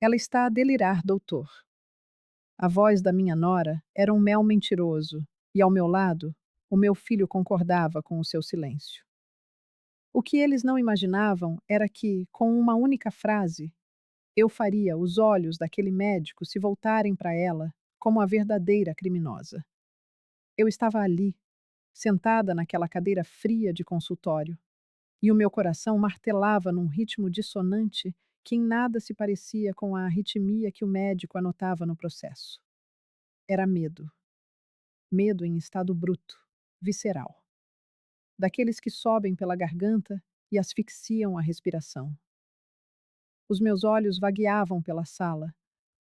Ela está a delirar, doutor. A voz da minha nora era um mel mentiroso, e ao meu lado, o meu filho concordava com o seu silêncio. O que eles não imaginavam era que, com uma única frase, eu faria os olhos daquele médico se voltarem para ela como a verdadeira criminosa. Eu estava ali, sentada naquela cadeira fria de consultório, e o meu coração martelava num ritmo dissonante que em nada se parecia com a arritmia que o médico anotava no processo. Era medo. Medo em estado bruto, visceral. Daqueles que sobem pela garganta e asfixiam a respiração. Os meus olhos vagueavam pela sala,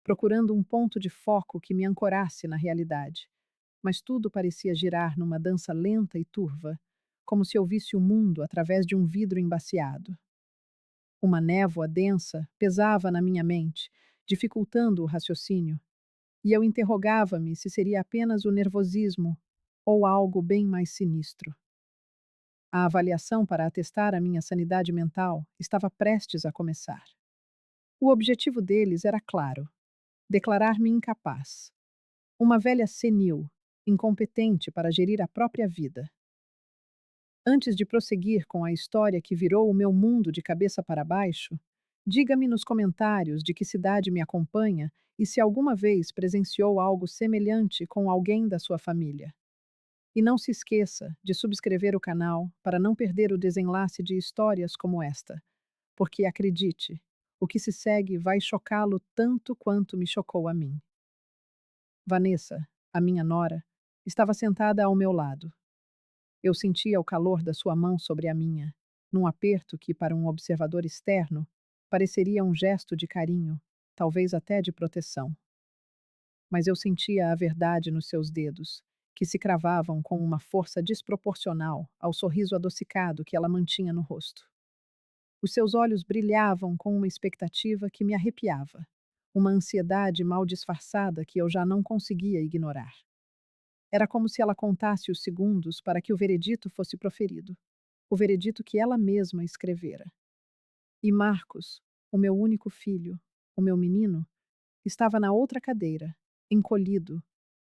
procurando um ponto de foco que me ancorasse na realidade, mas tudo parecia girar numa dança lenta e turva, como se eu visse o mundo através de um vidro embaciado. Uma névoa densa pesava na minha mente, dificultando o raciocínio, e eu interrogava-me se seria apenas o nervosismo ou algo bem mais sinistro. A avaliação para atestar a minha sanidade mental estava prestes a começar. O objetivo deles era claro: declarar-me incapaz, uma velha senil, incompetente para gerir a própria vida. Antes de prosseguir com a história que virou o meu mundo de cabeça para baixo, diga-me nos comentários de que cidade me acompanha e se alguma vez presenciou algo semelhante com alguém da sua família. E não se esqueça de subscrever o canal para não perder o desenlace de histórias como esta, porque acredite, o que se segue vai chocá-lo tanto quanto me chocou a mim. Vanessa, a minha nora, estava sentada ao meu lado. Eu sentia o calor da sua mão sobre a minha, num aperto que, para um observador externo, pareceria um gesto de carinho, talvez até de proteção. Mas eu sentia a verdade nos seus dedos, que se cravavam com uma força desproporcional ao sorriso adocicado que ela mantinha no rosto. Os seus olhos brilhavam com uma expectativa que me arrepiava, uma ansiedade mal disfarçada que eu já não conseguia ignorar. Era como se ela contasse os segundos para que o veredito fosse proferido, o veredito que ela mesma escrevera. E Marcos, o meu único filho, o meu menino, estava na outra cadeira, encolhido,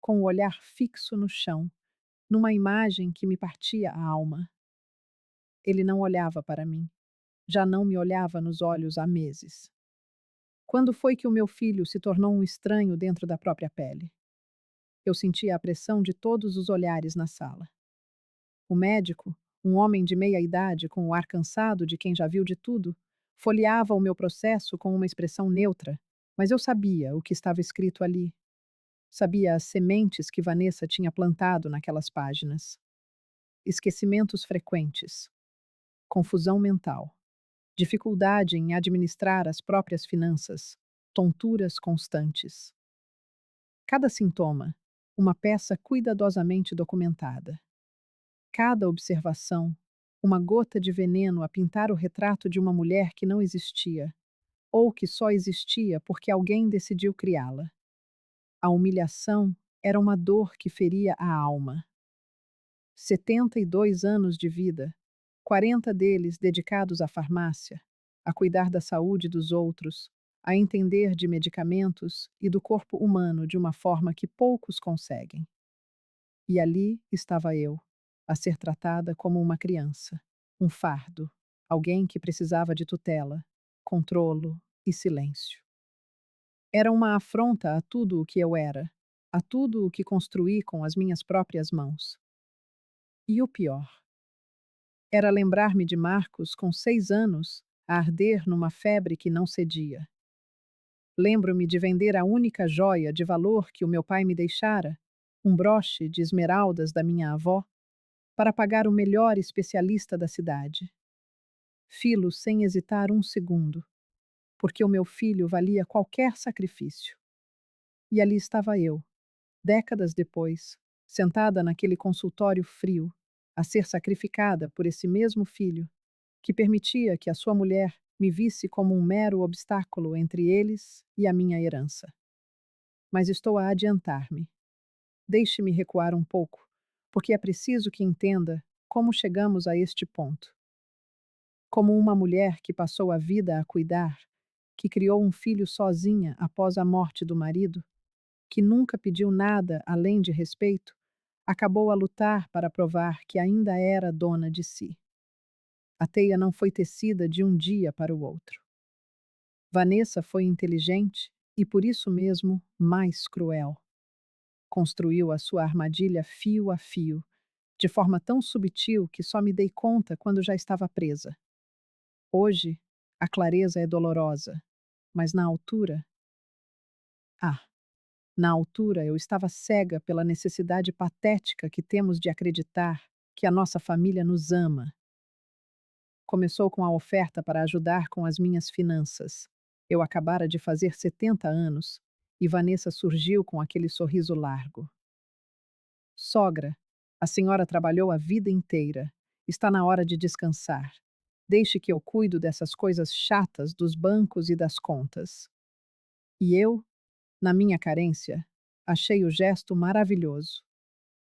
com o olhar fixo no chão, numa imagem que me partia a alma. Ele não olhava para mim, já não me olhava nos olhos há meses. Quando foi que o meu filho se tornou um estranho dentro da própria pele? Eu sentia a pressão de todos os olhares na sala. O médico, um homem de meia idade com o ar cansado de quem já viu de tudo, folheava o meu processo com uma expressão neutra, mas eu sabia o que estava escrito ali. Sabia as sementes que Vanessa tinha plantado naquelas páginas. Esquecimentos frequentes, confusão mental, dificuldade em administrar as próprias finanças, tonturas constantes. Cada sintoma, uma peça cuidadosamente documentada. Cada observação, uma gota de veneno a pintar o retrato de uma mulher que não existia, ou que só existia porque alguém decidiu criá-la. A humilhação era uma dor que feria a alma. 72 anos de vida, 40 deles dedicados à farmácia, a cuidar da saúde dos outros, a entender de medicamentos e do corpo humano de uma forma que poucos conseguem. E ali estava eu, a ser tratada como uma criança, um fardo, alguém que precisava de tutela, controlo e silêncio. Era uma afronta a tudo o que eu era, a tudo o que construí com as minhas próprias mãos. E o pior era lembrar-me de Marcos com 6 anos, a arder numa febre que não cedia. Lembro-me de vender a única joia de valor que o meu pai me deixara, um broche de esmeraldas da minha avó, para pagar o melhor especialista da cidade. Filo sem hesitar um segundo, porque o meu filho valia qualquer sacrifício. E ali estava eu, décadas depois, sentada naquele consultório frio, a ser sacrificada por esse mesmo filho, que permitia que a sua mulher me visse como um mero obstáculo entre eles e a minha herança. Mas estou a adiantar-me. Deixe-me recuar um pouco, porque é preciso que entenda como chegamos a este ponto. Como uma mulher que passou a vida a cuidar, que criou um filho sozinha após a morte do marido, que nunca pediu nada além de respeito, acabou a lutar para provar que ainda era dona de si. A teia não foi tecida de um dia para o outro. Vanessa foi inteligente e, por isso mesmo, mais cruel. Construiu a sua armadilha fio a fio, de forma tão subtil que só me dei conta quando já estava presa. Hoje, a clareza é dolorosa, mas na altura. Ah, na altura eu estava cega pela necessidade patética que temos de acreditar que a nossa família nos ama. Começou com a oferta para ajudar com as minhas finanças. Eu acabara de fazer 70 anos e Vanessa surgiu com aquele sorriso largo. Sogra, a senhora trabalhou a vida inteira. Está na hora de descansar. Deixe que eu cuido dessas coisas chatas dos bancos e das contas. E eu, na minha carência, achei o gesto maravilhoso.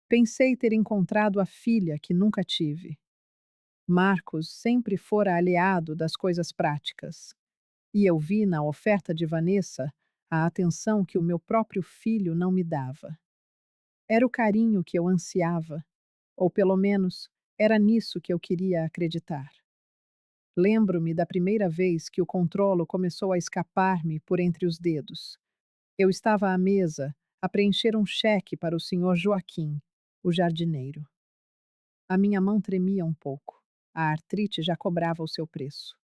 Pensei ter encontrado a filha que nunca tive. Marcos sempre fora aliado das coisas práticas. E eu vi na oferta de Vanessa a atenção que o meu próprio filho não me dava. Era o carinho que eu ansiava, ou pelo menos era nisso que eu queria acreditar. Lembro-me da primeira vez que o controlo começou a escapar-me por entre os dedos. Eu estava à mesa a preencher um cheque para o senhor Joaquim, o jardineiro. A minha mão tremia um pouco. A artrite já cobrava o seu preço.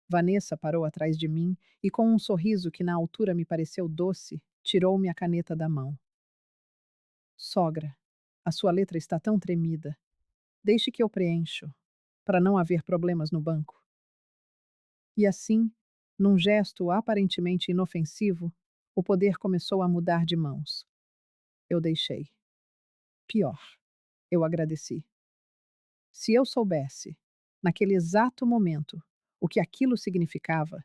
Vanessa parou atrás de mim e, com um sorriso que na altura me pareceu doce, tirou-me a caneta da mão. Sogra, a sua letra está tão tremida. Deixe que eu preencho, para não haver problemas no banco. E assim, num gesto aparentemente inofensivo, o poder começou a mudar de mãos. Eu deixei. Pior, eu agradeci. Se eu soubesse, naquele exato momento, o que aquilo significava,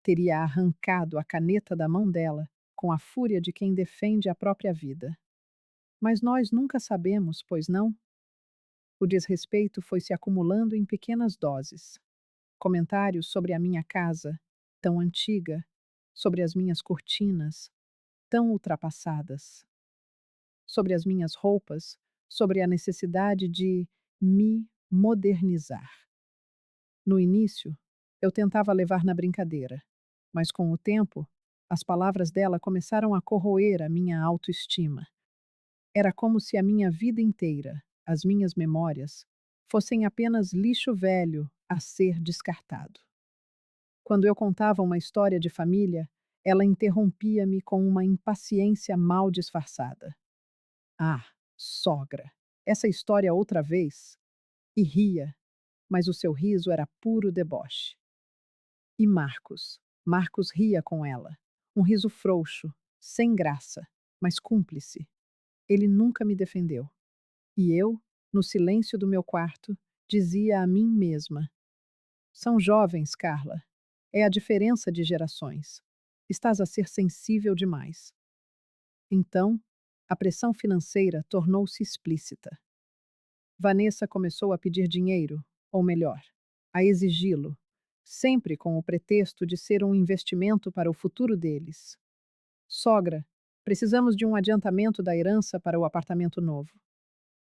teria arrancado a caneta da mão dela com a fúria de quem defende a própria vida. Mas nós nunca sabemos, pois não? O desrespeito foi se acumulando em pequenas doses. Comentários sobre a minha casa, tão antiga, sobre as minhas cortinas, tão ultrapassadas, sobre as minhas roupas, sobre a necessidade de me modernizar. No início, eu tentava levar na brincadeira, mas com o tempo, as palavras dela começaram a corroer a minha autoestima. Era como se a minha vida inteira, as minhas memórias, fossem apenas lixo velho a ser descartado. Quando eu contava uma história de família, ela interrompia-me com uma impaciência mal disfarçada. Ah, sogra, essa história outra vez? E ria, mas o seu riso era puro deboche. E Marcos? Marcos ria com ela. Um riso frouxo, sem graça, mas cúmplice. Ele nunca me defendeu. E eu, no silêncio do meu quarto, dizia a mim mesma: são jovens, Carla. É a diferença de gerações. Estás a ser sensível demais. Então, a pressão financeira tornou-se explícita. Vanessa começou a pedir dinheiro, ou melhor, a exigi-lo, sempre com o pretexto de ser um investimento para o futuro deles. Sogra, precisamos de um adiantamento da herança para o apartamento novo.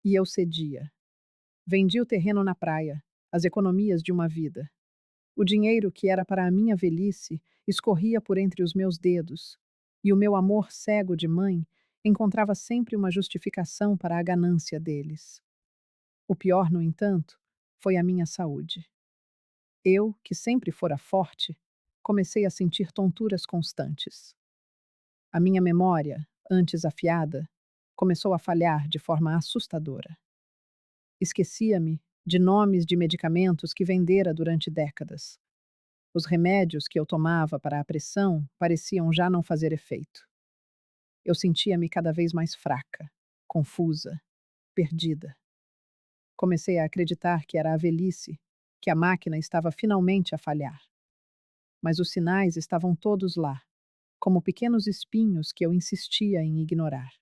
E eu cedia. Vendi o terreno na praia, as economias de uma vida. O dinheiro que era para a minha velhice escorria por entre os meus dedos, e o meu amor cego de mãe encontrava sempre uma justificação para a ganância deles. O pior, no entanto, foi a minha saúde. Eu, que sempre fora forte, comecei a sentir tonturas constantes. A minha memória, antes afiada, começou a falhar de forma assustadora. Esquecia-me de nomes de medicamentos que vendera durante décadas. Os remédios que eu tomava para a pressão pareciam já não fazer efeito. Eu sentia-me cada vez mais fraca, confusa, perdida. Comecei a acreditar que era a velhice, que a máquina estava finalmente a falhar. Mas os sinais estavam todos lá, como pequenos espinhos que eu insistia em ignorar.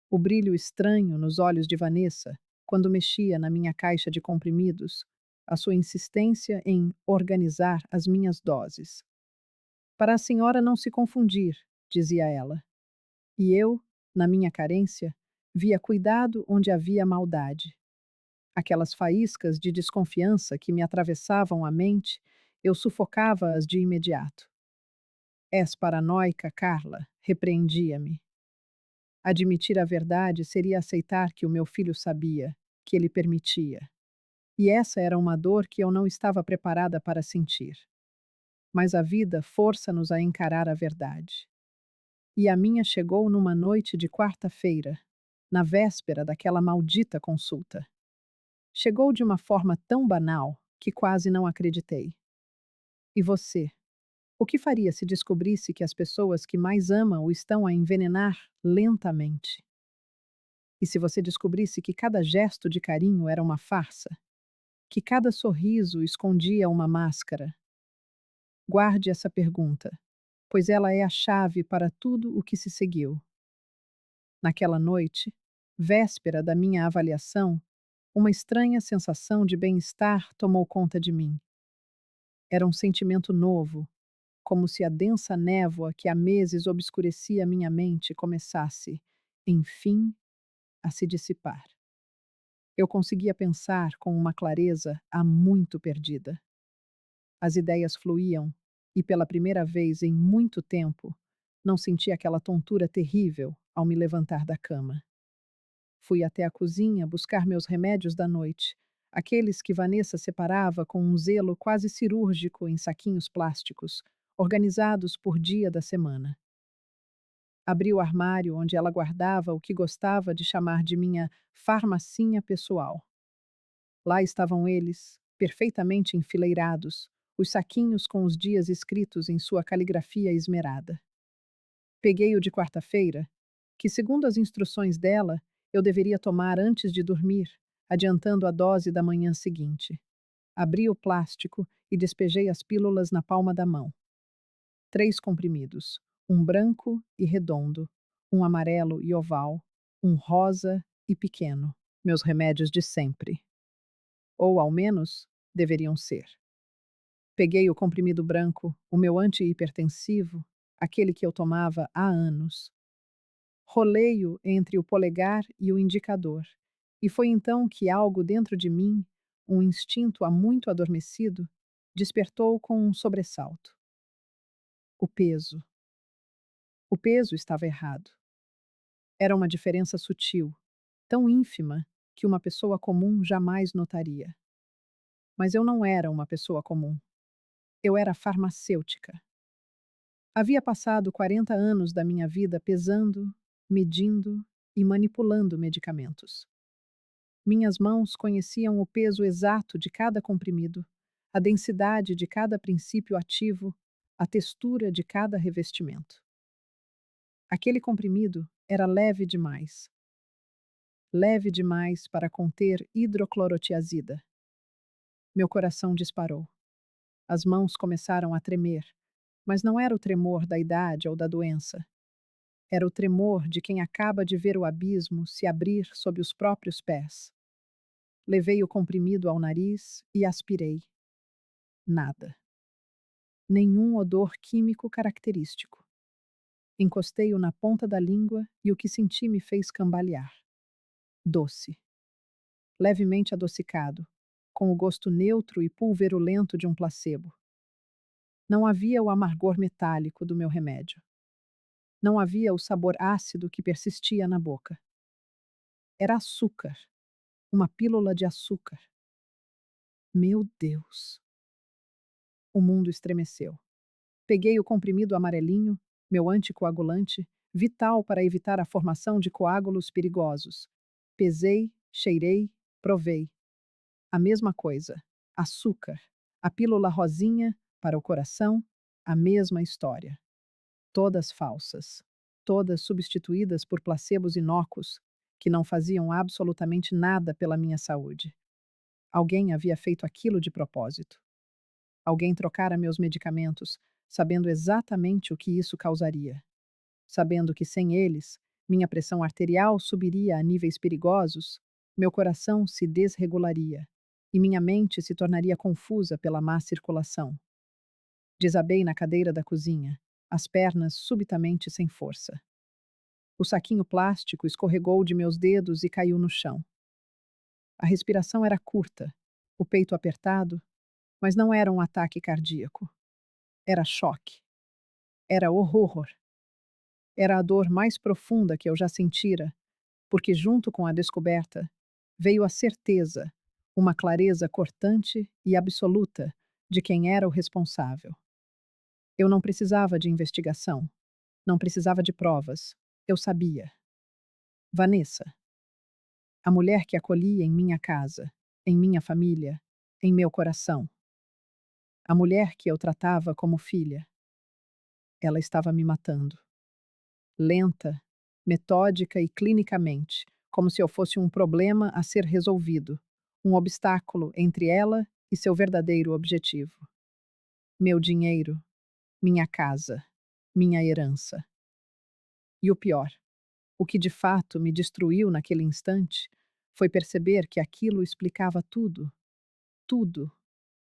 O brilho estranho nos olhos de Vanessa, quando mexia na minha caixa de comprimidos, a sua insistência em organizar as minhas doses. Para a senhora não se confundir, dizia ela. E eu, na minha carência, via cuidado onde havia maldade. Aquelas faíscas de desconfiança que me atravessavam a mente, eu sufocava-as de imediato. És paranoica, Carla, repreendia-me. Admitir a verdade seria aceitar que o meu filho sabia, que ele permitia. E essa era uma dor que eu não estava preparada para sentir. Mas a vida força-nos a encarar a verdade. E a minha chegou numa noite de quarta-feira, na véspera daquela maldita consulta. Chegou de uma forma tão banal que quase não acreditei. E você? O que faria se descobrisse que as pessoas que mais ama o estão a envenenar lentamente? E se você descobrisse que cada gesto de carinho era uma farsa? Que cada sorriso escondia uma máscara? Guarde essa pergunta, pois ela é a chave para tudo o que se seguiu. Naquela noite, véspera da minha avaliação, uma estranha sensação de bem-estar tomou conta de mim. Era um sentimento novo, como se a densa névoa que há meses obscurecia minha mente começasse, enfim, a se dissipar. Eu conseguia pensar com uma clareza há muito perdida. As ideias fluíam, e pela primeira vez em muito tempo, não senti aquela tontura terrível ao me levantar da cama. Fui até a cozinha buscar meus remédios da noite, aqueles que Vanessa separava com um zelo quase cirúrgico em saquinhos plásticos, organizados por dia da semana. Abri o armário onde ela guardava o que gostava de chamar de minha farmacinha pessoal. Lá estavam eles, perfeitamente enfileirados, os saquinhos com os dias escritos em sua caligrafia esmerada. Peguei o de quarta-feira, que, segundo as instruções dela, eu deveria tomar antes de dormir, adiantando a dose da manhã seguinte. Abri o plástico e despejei as pílulas na palma da mão. 3 comprimidos, um branco e redondo, um amarelo e oval, um rosa e pequeno, meus remédios de sempre. Ou, ao menos, deveriam ser. Peguei o comprimido branco, o meu antihipertensivo, aquele que eu tomava há anos. Rolei-o entre o polegar e o indicador, e foi então que algo dentro de mim, um instinto há muito adormecido, despertou com um sobressalto. O peso. O peso estava errado. Era uma diferença sutil, tão ínfima que uma pessoa comum jamais notaria. Mas eu não era uma pessoa comum. Eu era farmacêutica. Havia passado 40 anos da minha vida pesando, medindo e manipulando medicamentos. Minhas mãos conheciam o peso exato de cada comprimido, a densidade de cada princípio ativo, a textura de cada revestimento. Aquele comprimido era leve demais para conter hidroclorotiazida. Meu coração disparou. As mãos começaram a tremer, mas não era o tremor da idade ou da doença. Era o tremor de quem acaba de ver o abismo se abrir sob os próprios pés. Levei o comprimido ao nariz e aspirei. Nada. Nenhum odor químico característico. Encostei-o na ponta da língua e o que senti me fez cambalear. Doce. Levemente adocicado, com o gosto neutro e pulverulento de um placebo. Não havia o amargor metálico do meu remédio. Não havia o sabor ácido que persistia na boca. Era açúcar. Uma pílula de açúcar. Meu Deus! O mundo estremeceu. Peguei o comprimido amarelinho, meu anticoagulante, vital para evitar a formação de coágulos perigosos. Pesei, cheirei, provei. A mesma coisa. Açúcar. A pílula rosinha, para o coração, a mesma história. Todas falsas. Todas substituídas por placebos inócuos, que não faziam absolutamente nada pela minha saúde. Alguém havia feito aquilo de propósito. Alguém trocara meus medicamentos, sabendo exatamente o que isso causaria. Sabendo que sem eles, minha pressão arterial subiria a níveis perigosos, meu coração se desregularia, e minha mente se tornaria confusa pela má circulação. Desabei na cadeira da cozinha, as pernas subitamente sem força. O saquinho plástico escorregou de meus dedos e caiu no chão. A respiração era curta, o peito apertado, mas não era um ataque cardíaco. Era choque. Era horror. Era a dor mais profunda que eu já sentira, porque, junto com a descoberta, veio a certeza, uma clareza cortante e absoluta de quem era o responsável. Eu não precisava de investigação, não precisava de provas. Eu sabia. Vanessa, a mulher que acolhia em minha casa, em minha família, em meu coração. A mulher que eu tratava como filha. Ela estava me matando. Lenta, metódica e clinicamente, como se eu fosse um problema a ser resolvido, um obstáculo entre ela e seu verdadeiro objetivo. Meu dinheiro, minha casa, minha herança. E o pior, o que de fato me destruiu naquele instante, foi perceber que aquilo explicava tudo, tudo.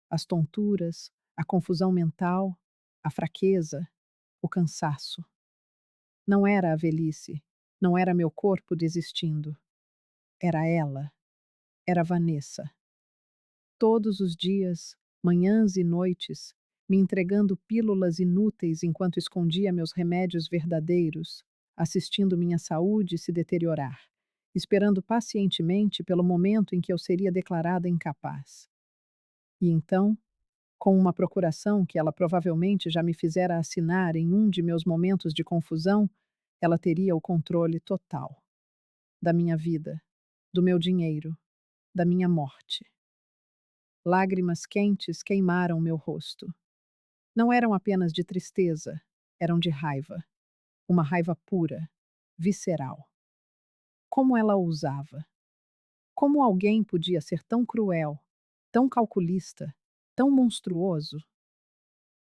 As tonturas, a confusão mental, a fraqueza, o cansaço. Não era a velhice, não era meu corpo desistindo. Era ela, era Vanessa. Todos os dias, manhãs e noites, me entregando pílulas inúteis enquanto escondia meus remédios verdadeiros, assistindo minha saúde se deteriorar, esperando pacientemente pelo momento em que eu seria declarada incapaz. E então, com uma procuração que ela provavelmente já me fizera assinar em um de meus momentos de confusão, ela teria o controle total da minha vida, do meu dinheiro, da minha morte. Lágrimas quentes queimaram meu rosto. Não eram apenas de tristeza, eram de raiva. Uma raiva pura, visceral. Como ela ousava? Como alguém podia ser tão cruel, tão calculista, tão monstruoso?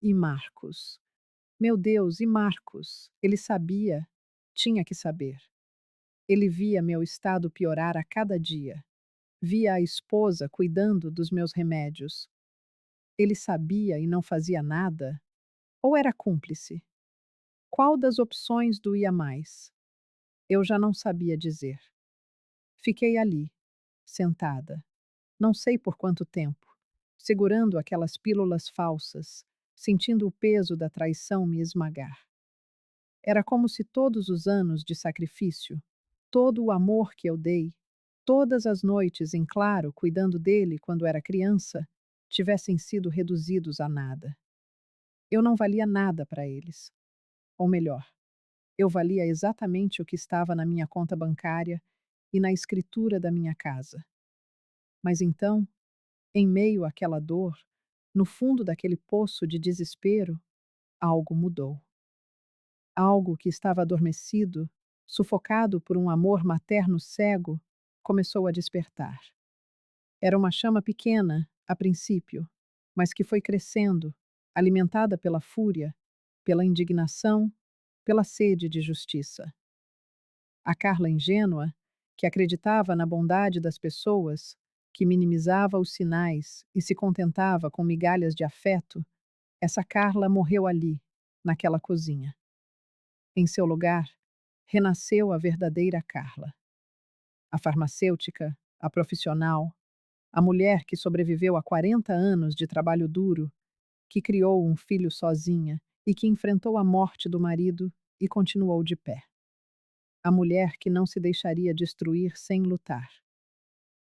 E Marcos? Meu Deus, e Marcos? Ele sabia, tinha que saber. Ele via meu estado piorar a cada dia. Via a esposa cuidando dos meus remédios. Ele sabia e não fazia nada? Ou era cúmplice? Qual das opções doía mais? Eu já não sabia dizer. Fiquei ali, sentada, não sei por quanto tempo, segurando aquelas pílulas falsas, sentindo o peso da traição me esmagar. Era como se todos os anos de sacrifício, todo o amor que eu dei, todas as noites em claro cuidando dele quando era criança, tivessem sido reduzidos a nada. Eu não valia nada para eles. Ou melhor, eu valia exatamente o que estava na minha conta bancária e na escritura da minha casa. Mas então, em meio àquela dor, no fundo daquele poço de desespero, algo mudou. Algo que estava adormecido, sufocado por um amor materno cego, começou a despertar. Era uma chama pequena, a princípio, mas que foi crescendo, alimentada pela fúria, pela indignação, pela sede de justiça. A Carla ingênua, que acreditava na bondade das pessoas, que minimizava os sinais e se contentava com migalhas de afeto, essa Carla morreu ali, naquela cozinha. Em seu lugar, renasceu a verdadeira Carla. A farmacêutica, a profissional, a mulher que sobreviveu a 40 anos de trabalho duro, que criou um filho sozinha e que enfrentou a morte do marido e continuou de pé. A mulher que não se deixaria destruir sem lutar.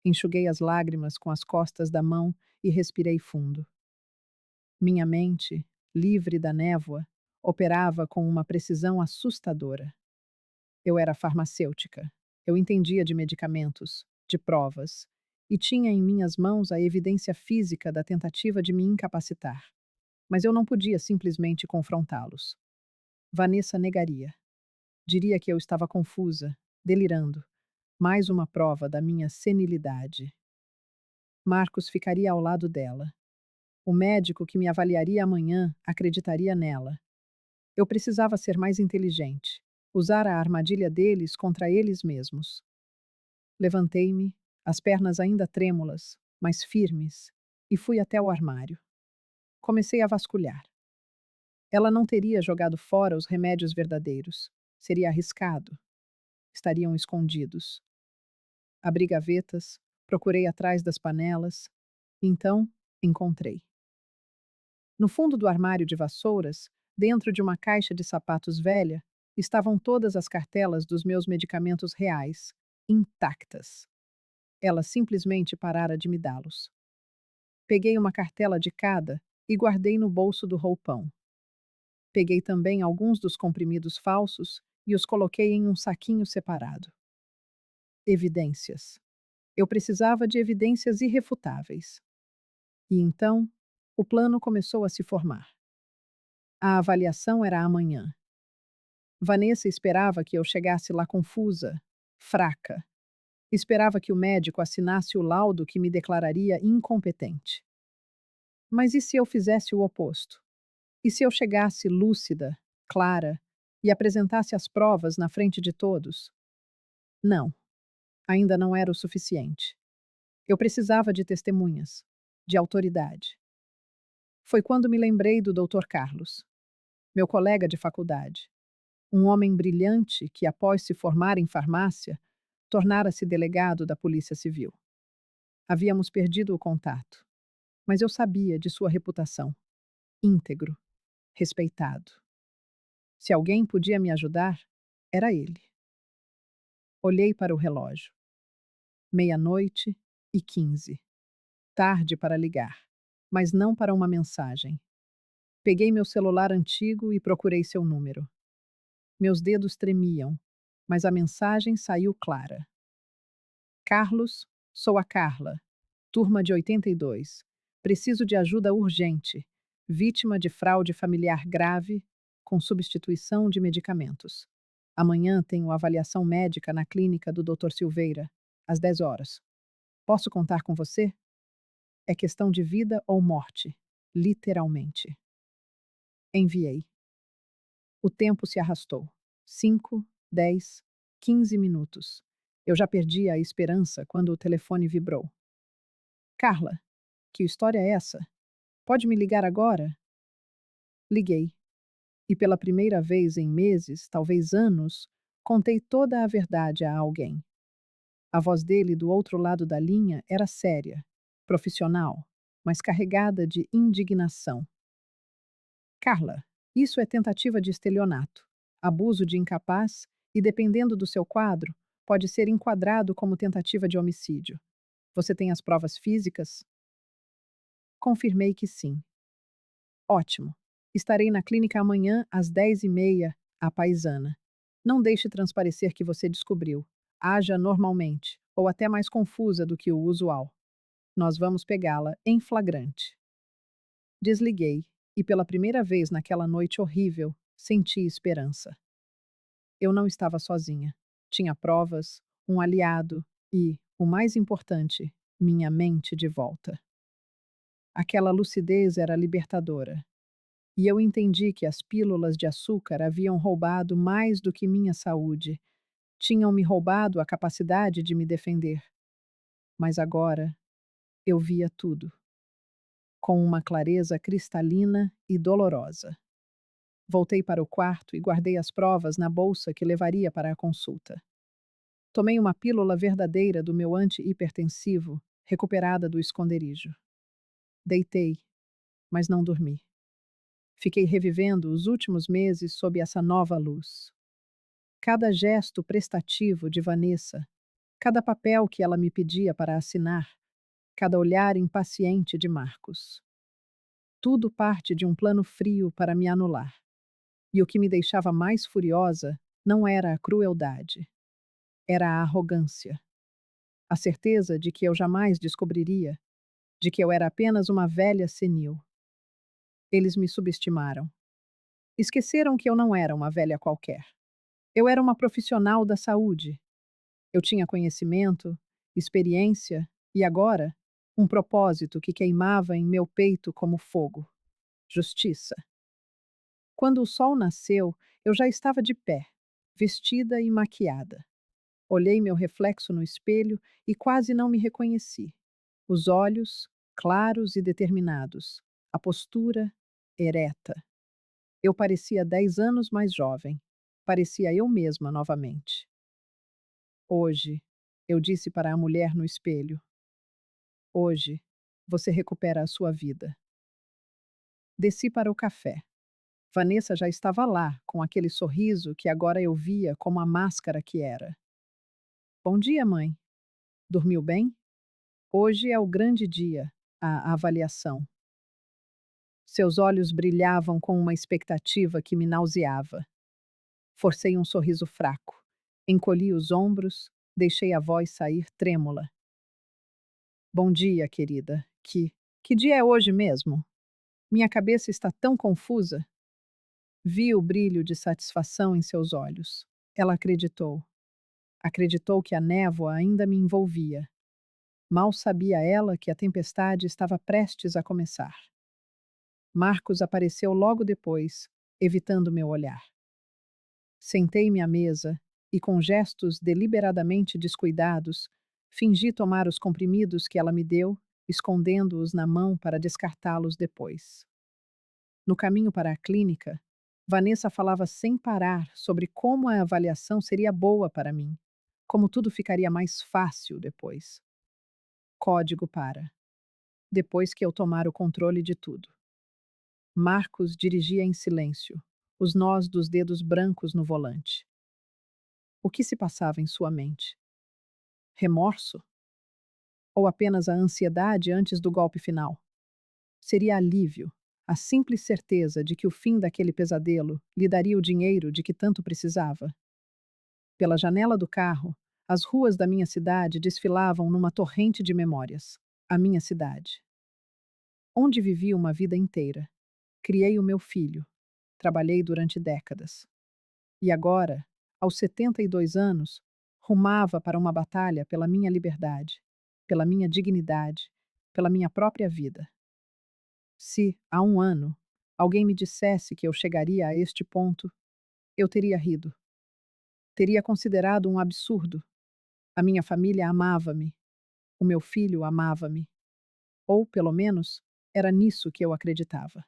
Enxuguei as lágrimas com as costas da mão e respirei fundo. Minha mente, livre da névoa, operava com uma precisão assustadora. Eu era farmacêutica. Eu entendia de medicamentos, de provas, e tinha em minhas mãos a evidência física da tentativa de me incapacitar. Mas eu não podia simplesmente confrontá-los. Vanessa negaria. Diria que eu estava confusa, delirando. Mais uma prova da minha senilidade. Marcos ficaria ao lado dela. O médico que me avaliaria amanhã acreditaria nela. Eu precisava ser mais inteligente, usar a armadilha deles contra eles mesmos. Levantei-me, as pernas ainda trêmulas, mas firmes, e fui até o armário. Comecei a vasculhar. Ela não teria jogado fora os remédios verdadeiros. Seria arriscado. Estariam escondidos. Abri gavetas, procurei atrás das panelas. Então, encontrei. No fundo do armário de vassouras, dentro de uma caixa de sapatos velha, estavam todas as cartelas dos meus medicamentos reais, intactas. Ela simplesmente parara de me dá-los. Peguei uma cartela de cada e guardei no bolso do roupão. Peguei também alguns dos comprimidos falsos e os coloquei em um saquinho separado. Evidências. Eu precisava de evidências irrefutáveis. E então, o plano começou a se formar. A avaliação era amanhã. Vanessa esperava que eu chegasse lá confusa, fraca. Esperava que o médico assinasse o laudo que me declararia incompetente. Mas e se eu fizesse o oposto? E se eu chegasse lúcida, clara, e apresentasse as provas na frente de todos? Não, ainda não era o suficiente. Eu precisava de testemunhas, de autoridade. Foi quando me lembrei do Dr. Carlos, meu colega de faculdade, um homem brilhante que, após se formar em farmácia, tornara-se delegado da Polícia Civil. Havíamos perdido o contato, mas eu sabia de sua reputação. Íntegro, respeitado. Se alguém podia me ajudar, era ele. Olhei para o relógio. 00:15. Tarde para ligar, mas não para uma mensagem. Peguei meu celular antigo e procurei seu número. Meus dedos tremiam, mas a mensagem saiu clara. Carlos, sou a Carla, turma de 82. Preciso de ajuda urgente. Vítima de fraude familiar grave, com substituição de medicamentos. Amanhã tenho avaliação médica na clínica do Dr. Silveira, às 10 horas. Posso contar com você? É questão de vida ou morte, literalmente. Enviei. O tempo se arrastou. 5, 10, 15 minutos. Eu já perdi a esperança quando o telefone vibrou. Carla, que história é essa? Pode me ligar agora? Liguei. E pela primeira vez em meses, talvez anos, contei toda a verdade a alguém. A voz dele do outro lado da linha era séria, profissional, mas carregada de indignação. Carla, isso é tentativa de estelionato, abuso de incapaz e, dependendo do seu quadro, pode ser enquadrado como tentativa de homicídio. Você tem as provas físicas? Confirmei que sim. Ótimo. Estarei na clínica amanhã às 10:30, a paisana. Não deixe transparecer que você descobriu. Haja normalmente, ou até mais confusa do que o usual. Nós vamos pegá-la em flagrante. Desliguei, e pela primeira vez naquela noite horrível, senti esperança. Eu não estava sozinha. Tinha provas, um aliado e, o mais importante, minha mente de volta. Aquela lucidez era libertadora. E eu entendi que as pílulas de açúcar haviam roubado mais do que minha saúde. Tinham me roubado a capacidade de me defender. Mas agora eu via tudo, com uma clareza cristalina e dolorosa. Voltei para o quarto e guardei as provas na bolsa que levaria para a consulta. Tomei uma pílula verdadeira do meu anti-hipertensivo, recuperada do esconderijo. Deitei, mas não dormi. Fiquei revivendo os últimos meses sob essa nova luz. Cada gesto prestativo de Vanessa, cada papel que ela me pedia para assinar, cada olhar impaciente de Marcos. Tudo parte de um plano frio para me anular. E o que me deixava mais furiosa não era a crueldade, era a arrogância. A certeza de que eu jamais descobriria, de que eu era apenas uma velha senil. Eles me subestimaram. Esqueceram que eu não era uma velha qualquer. Eu era uma profissional da saúde. Eu tinha conhecimento, experiência e agora, um propósito que queimava em meu peito como fogo: justiça. Quando o sol nasceu, eu já estava de pé, vestida e maquiada. Olhei meu reflexo no espelho e quase não me reconheci. Os olhos claros e determinados, a postura ereta. Eu parecia 10 anos mais jovem. Parecia eu mesma novamente. Hoje, eu disse para a mulher no espelho, hoje, você recupera a sua vida. Desci para o café. Vanessa já estava lá, com aquele sorriso que agora eu via como a máscara que era. Bom dia, mãe. Dormiu bem? Hoje é o grande dia, a avaliação. Seus olhos brilhavam com uma expectativa que me nauseava. Forcei um sorriso fraco. Encolhi os ombros, deixei a voz sair trêmula. Bom dia, querida. Que dia é hoje mesmo? Minha cabeça está tão confusa. Vi o brilho de satisfação em seus olhos. Ela acreditou. Acreditou que a névoa ainda me envolvia. Mal sabia ela que a tempestade estava prestes a começar. Marcos apareceu logo depois, evitando meu olhar. Sentei-me à mesa e, com gestos deliberadamente descuidados, fingi tomar os comprimidos que ela me deu, escondendo-os na mão para descartá-los depois. No caminho para a clínica, Vanessa falava sem parar sobre como a avaliação seria boa para mim, como tudo ficaria mais fácil depois. Código para. Depois que eu tomar o controle de tudo. Marcos dirigia em silêncio, os nós dos dedos brancos no volante. O que se passava em sua mente? Remorso? Ou apenas a ansiedade antes do golpe final? Seria alívio, a simples certeza de que o fim daquele pesadelo lhe daria o dinheiro de que tanto precisava. Pela janela do carro, as ruas da minha cidade desfilavam numa torrente de memórias. A minha cidade. Onde vivi uma vida inteira. Criei o meu filho. Trabalhei durante décadas. E agora, aos 72 anos, rumava para uma batalha pela minha liberdade, pela minha dignidade, pela minha própria vida. Se, há um ano, alguém me dissesse que eu chegaria a este ponto, eu teria rido. Teria considerado um absurdo. A minha família amava-me. O meu filho amava-me. Ou, pelo menos, era nisso que eu acreditava.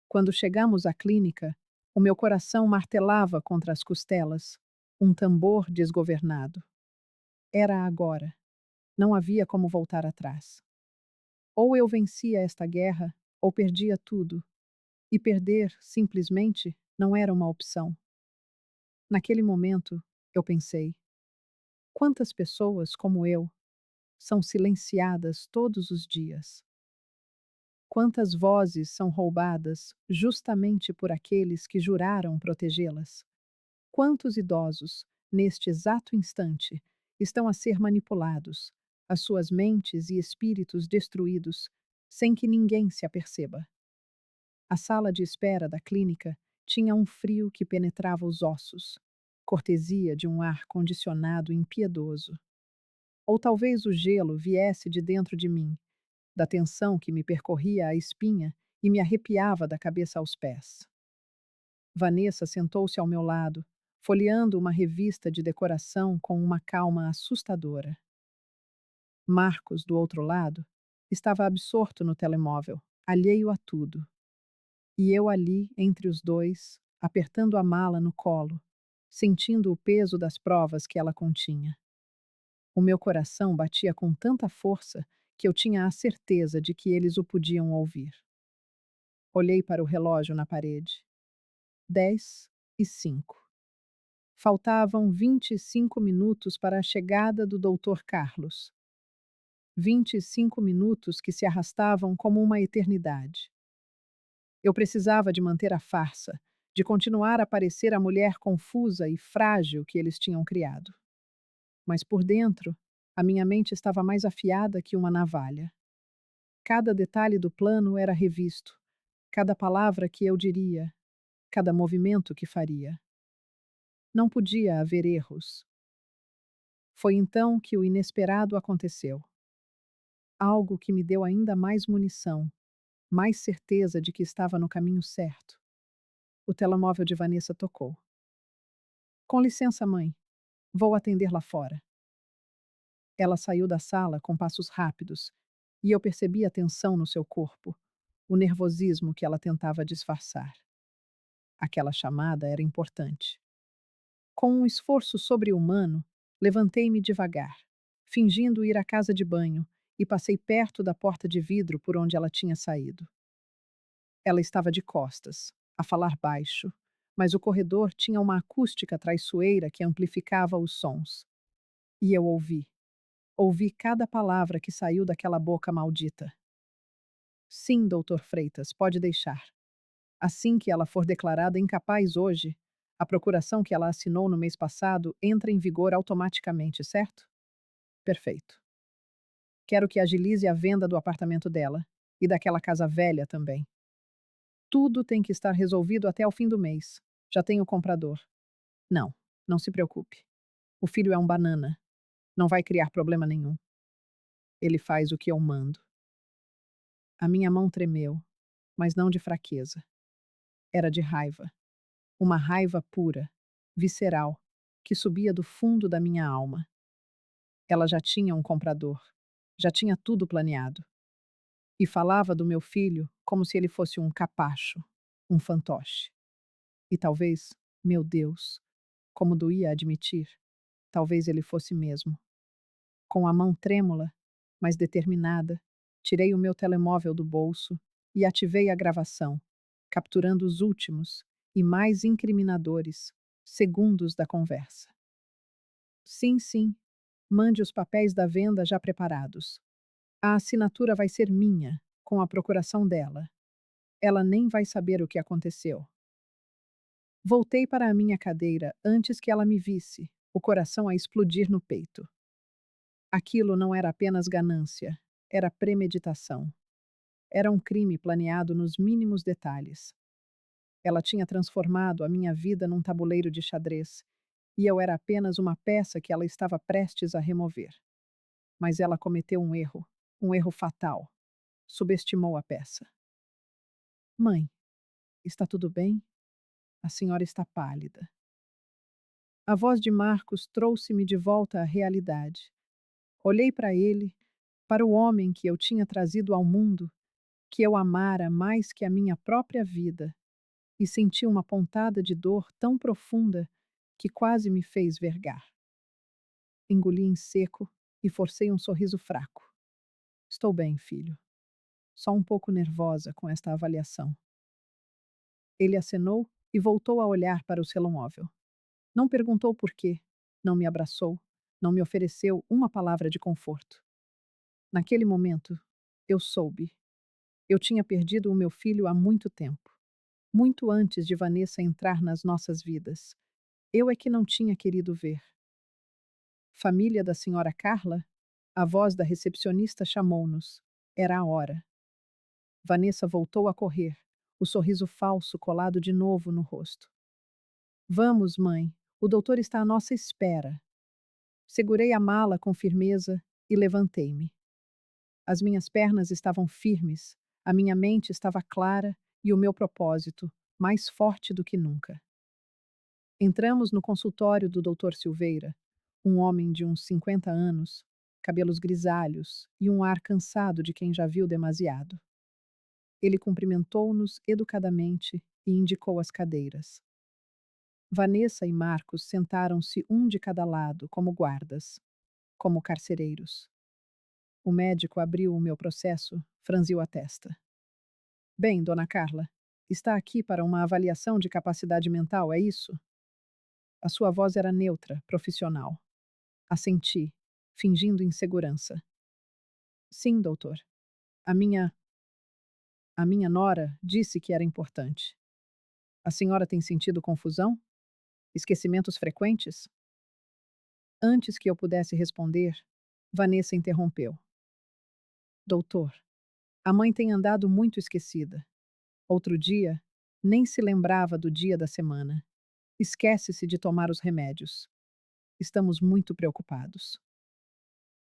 Quando chegamos à clínica, o meu coração martelava contra as costelas, um tambor desgovernado. Era agora. Não havia como voltar atrás. Ou eu vencia esta guerra, ou perdia tudo. E perder, simplesmente, não era uma opção. Naquele momento, eu pensei: quantas pessoas como eu são silenciadas todos os dias? Quantas vozes são roubadas justamente por aqueles que juraram protegê-las? Quantos idosos, neste exato instante, estão a ser manipulados, as suas mentes e espíritos destruídos, sem que ninguém se aperceba? A sala de espera da clínica tinha um frio que penetrava os ossos, cortesia de um ar condicionado impiedoso. Ou talvez o gelo viesse de dentro de mim, da tensão que me percorria a espinha e me arrepiava da cabeça aos pés. Vanessa sentou-se ao meu lado, folheando uma revista de decoração com uma calma assustadora. Marcos, do outro lado, estava absorto no telemóvel, alheio a tudo. E eu ali, entre os dois, apertando a mala no colo, sentindo o peso das provas que ela continha. O meu coração batia com tanta força que eu tinha a certeza de que eles o podiam ouvir. Olhei para o relógio na parede. 10:05. Faltavam 25 minutos para a chegada do Dr. Carlos. 25 minutos que se arrastavam como uma eternidade. Eu precisava de manter a farsa, de continuar a parecer a mulher confusa e frágil que eles tinham criado. Mas por dentro, a minha mente estava mais afiada que uma navalha. Cada detalhe do plano era revisto, cada palavra que eu diria, cada movimento que faria. Não podia haver erros. Foi então que o inesperado aconteceu. Algo que me deu ainda mais munição, mais certeza de que estava no caminho certo. O telemóvel de Vanessa tocou. Com licença, mãe. Vou atender lá fora. Ela saiu da sala com passos rápidos, e eu percebi a tensão no seu corpo, o nervosismo que ela tentava disfarçar. Aquela chamada era importante. Com um esforço sobre-humano, levantei-me devagar, fingindo ir à casa de banho, e passei perto da porta de vidro por onde ela tinha saído. Ela estava de costas, a falar baixo, mas o corredor tinha uma acústica traiçoeira que amplificava os sons. E eu ouvi. Ouvi cada palavra que saiu daquela boca maldita. Sim, doutor Freitas, pode deixar. Assim que ela for declarada incapaz hoje, a procuração que ela assinou no mês passado entra em vigor automaticamente, certo? Perfeito. Quero que agilize a venda do apartamento dela e daquela casa velha também. Tudo tem que estar resolvido até o fim do mês. Já tenho o comprador. Não, não se preocupe. O filho é um banana. Não vai criar problema nenhum. Ele faz o que eu mando. A minha mão tremeu, mas não de fraqueza. Era de raiva. Uma raiva pura, visceral, que subia do fundo da minha alma. Ela já tinha um comprador. Já tinha tudo planeado. E falava do meu filho como se ele fosse um capacho, um fantoche. E talvez, meu Deus, como doía admitir, talvez ele fosse mesmo. Com a mão trêmula, mas determinada, tirei o meu telemóvel do bolso e ativei a gravação, capturando os últimos e mais incriminadores segundos da conversa. Sim, sim, mande os papéis da venda já preparados. A assinatura vai ser minha, com a procuração dela. Ela nem vai saber o que aconteceu. Voltei para a minha cadeira antes que ela me visse, o coração a explodir no peito. Aquilo não era apenas ganância, era premeditação. Era um crime planeado nos mínimos detalhes. Ela tinha transformado a minha vida num tabuleiro de xadrez, e eu era apenas uma peça que ela estava prestes a remover. Mas ela cometeu um erro fatal. Subestimou a peça. Mãe, está tudo bem? A senhora está pálida. A voz de Marcos trouxe-me de volta à realidade. Olhei para ele, para o homem que eu tinha trazido ao mundo, que eu amara mais que a minha própria vida, e senti uma pontada de dor tão profunda que quase me fez vergar. Engoli em seco e forcei um sorriso fraco. Estou bem, filho. Só um pouco nervosa com esta avaliação. Ele acenou e voltou a olhar para o celomóvel. Não perguntou por quê, não me abraçou, não me ofereceu uma palavra de conforto. Naquele momento, eu soube. Eu tinha perdido o meu filho há muito tempo. Muito antes de Vanessa entrar nas nossas vidas. Eu é que não tinha querido ver. Família da senhora Carla? A voz da recepcionista chamou-nos. Era a hora. Vanessa voltou a correr, o sorriso falso colado de novo no rosto. Vamos, mãe. O doutor está à nossa espera. Segurei a mala com firmeza e levantei-me. As minhas pernas estavam firmes, a minha mente estava clara e o meu propósito mais forte do que nunca. Entramos no consultório do Dr. Silveira, um homem de uns 50 anos, cabelos grisalhos e um ar cansado de quem já viu demasiado. Ele cumprimentou-nos educadamente e indicou as cadeiras. Vanessa e Marcos sentaram-se um de cada lado, como guardas, como carcereiros. O médico abriu o meu processo, franziu a testa. Bem, dona Carla, está aqui para uma avaliação de capacidade mental, é isso? A sua voz era neutra, profissional. Assenti, fingindo insegurança. Sim, doutor. A minha. A minha nora disse que era importante. A senhora tem sentido confusão? Esquecimentos frequentes? Antes que eu pudesse responder, Vanessa interrompeu. Doutor, a mãe tem andado muito esquecida. Outro dia, nem se lembrava do dia da semana. Esquece-se de tomar os remédios. Estamos muito preocupados.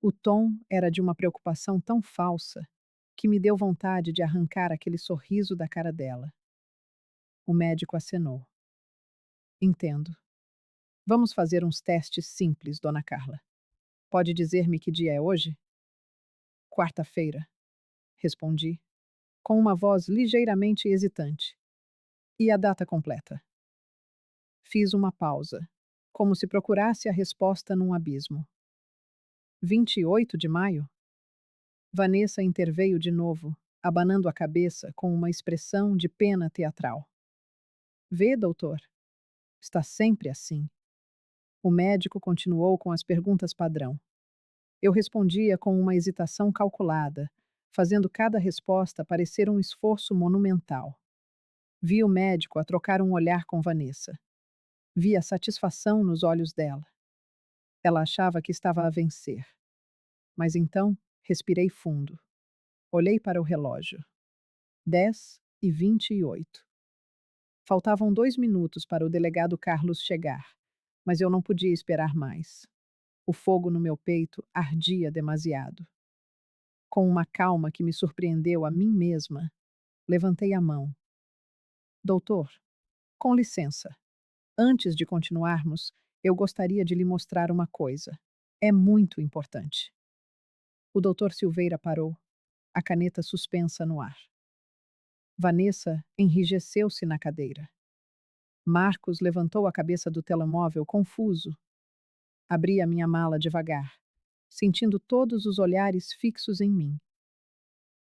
O tom era de uma preocupação tão falsa que me deu vontade de arrancar aquele sorriso da cara dela. O médico acenou. Entendo. Vamos fazer uns testes simples, dona Carla. Pode dizer-me que dia é hoje? Quarta-feira, respondi, com uma voz ligeiramente hesitante. E a data completa? Fiz uma pausa, como se procurasse a resposta num abismo. 28 de maio? Vanessa interveio de novo, abanando a cabeça com uma expressão de pena teatral. Vê, doutor, está sempre assim. O médico continuou com as perguntas padrão. Eu respondia com uma hesitação calculada, fazendo cada resposta parecer um esforço monumental. Vi o médico a trocar um olhar com Vanessa. Vi a satisfação nos olhos dela. Ela achava que estava a vencer. Mas então, respirei fundo. Olhei para o relógio. 10h28. Faltavam 2 minutos para o delegado Carlos chegar, mas eu não podia esperar mais. O fogo no meu peito ardia demasiado. Com uma calma que me surpreendeu a mim mesma, levantei a mão. Doutor, com licença. Antes de continuarmos, eu gostaria de lhe mostrar uma coisa. É muito importante. O doutor Silveira parou, a caneta suspensa no ar. Vanessa enrijeceu-se na cadeira. Marcos levantou a cabeça do telemóvel confuso. Abri a minha mala devagar, sentindo todos os olhares fixos em mim.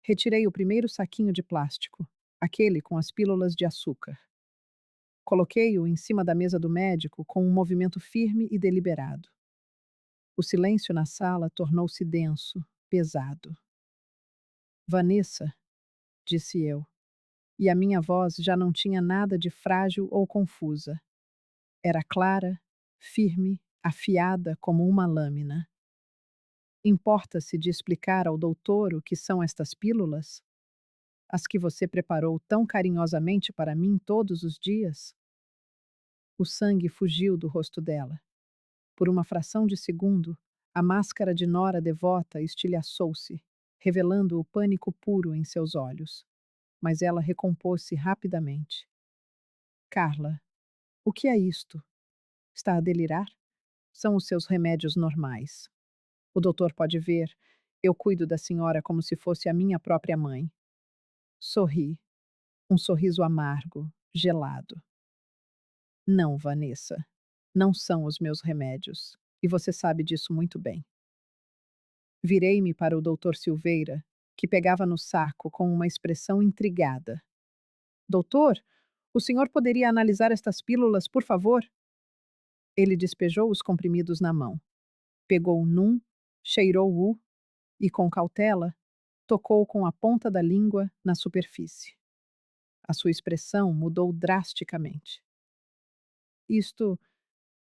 Retirei o primeiro saquinho de plástico, aquele com as pílulas de açúcar. Coloquei-o em cima da mesa do médico com um movimento firme e deliberado. O silêncio na sala tornou-se denso, pesado. Vanessa, disse eu, e a minha voz já não tinha nada de frágil ou confusa. Era clara, firme, afiada como uma lâmina. Importa-se de explicar ao doutor o que são estas pílulas? As que você preparou tão carinhosamente para mim todos os dias? O sangue fugiu do rosto dela. Por uma fração de segundo, a máscara de Nora devota estilhaçou-se, revelando o pânico puro em seus olhos. Mas ela recompôs-se rapidamente. Carla, o que é isto? Está a delirar? São os seus remédios normais. O doutor pode ver. Eu cuido da senhora como se fosse a minha própria mãe. Sorri. Um sorriso amargo, gelado. Não, Vanessa. Não são os meus remédios. E você sabe disso muito bem. Virei-me para o doutor Silveira, que pegava no saco com uma expressão intrigada. Doutor, o senhor poderia analisar estas pílulas, por favor? Ele despejou os comprimidos na mão. Pegou num, cheirou-o e, com cautela, tocou com a ponta da língua na superfície. A sua expressão mudou drasticamente. Isto,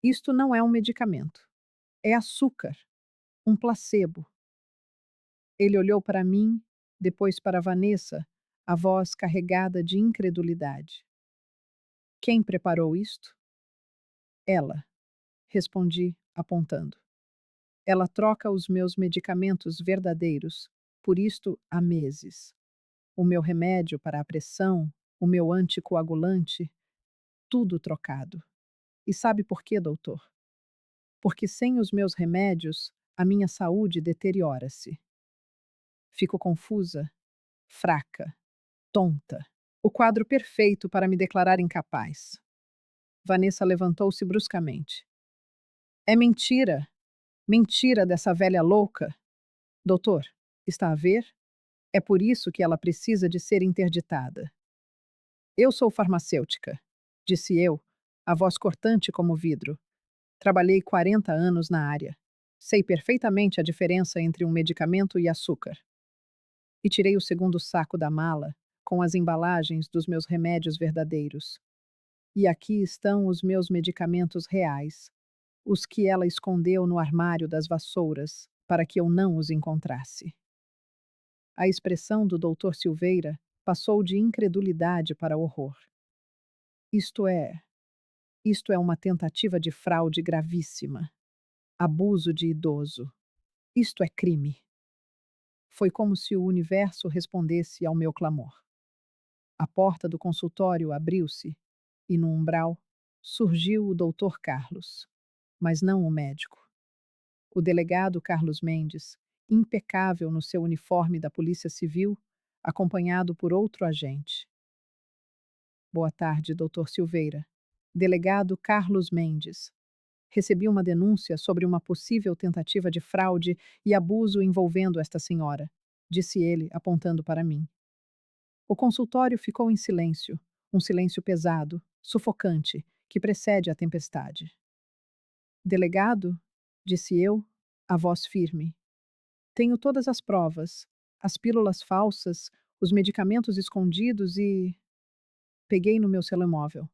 isto não é um medicamento. É açúcar. Um placebo. Ele olhou para mim, depois para Vanessa, a voz carregada de incredulidade. Quem preparou isto? Ela, respondi, apontando. Ela troca os meus medicamentos verdadeiros, por isto há meses. O meu remédio para a pressão, o meu anticoagulante, tudo trocado. E sabe por quê, doutor? Porque sem os meus remédios, a minha saúde deteriora-se. Fico confusa, fraca, tonta. O quadro perfeito para me declarar incapaz. Vanessa levantou-se bruscamente. É mentira! Mentira dessa velha louca! Doutor, está a ver? É por isso que ela precisa de ser interditada. Eu sou farmacêutica, disse eu, a voz cortante como vidro. Trabalhei 40 anos na área. Sei perfeitamente a diferença entre um medicamento e açúcar. E tirei o segundo saco da mala, com as embalagens dos meus remédios verdadeiros. E aqui estão os meus medicamentos reais, os que ela escondeu no armário das vassouras, para que eu não os encontrasse. A expressão do doutor Silveira passou de incredulidade para horror. Isto é, isto é uma tentativa de fraude gravíssima. Abuso de idoso. Isto é crime. Foi como se o universo respondesse ao meu clamor. A porta do consultório abriu-se e, no umbral, surgiu o doutor Carlos, mas não o médico. O delegado Carlos Mendes, impecável no seu uniforme da Polícia Civil, acompanhado por outro agente. Boa tarde, doutor Silveira. Delegado Carlos Mendes. Recebi uma denúncia sobre uma possível tentativa de fraude e abuso envolvendo esta senhora, disse ele, apontando para mim. O consultório ficou em silêncio, um silêncio pesado, sufocante, que precede a tempestade. Delegado, disse eu, a voz firme. Tenho todas as provas, as pílulas falsas, os medicamentos escondidos e. Peguei no meu telemóvel.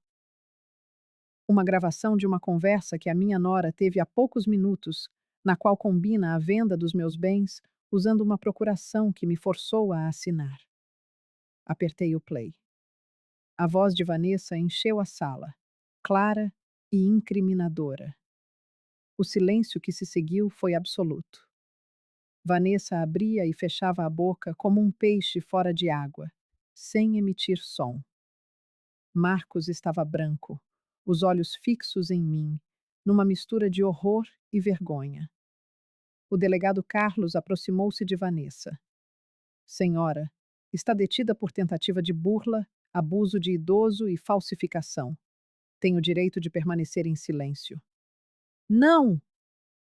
Uma gravação de uma conversa que a minha nora teve há poucos minutos, na qual combina a venda dos meus bens usando uma procuração que me forçou a assinar. Apertei o play. A voz de Vanessa encheu a sala, clara e incriminadora. O silêncio que se seguiu foi absoluto. Vanessa abria e fechava a boca como um peixe fora de água, sem emitir som. Marcos estava branco, os olhos fixos em mim, numa mistura de horror e vergonha. O delegado Carlos aproximou-se de Vanessa. Senhora, está detida por tentativa de burla, abuso de idoso e falsificação. Tem o direito de permanecer em silêncio. Não!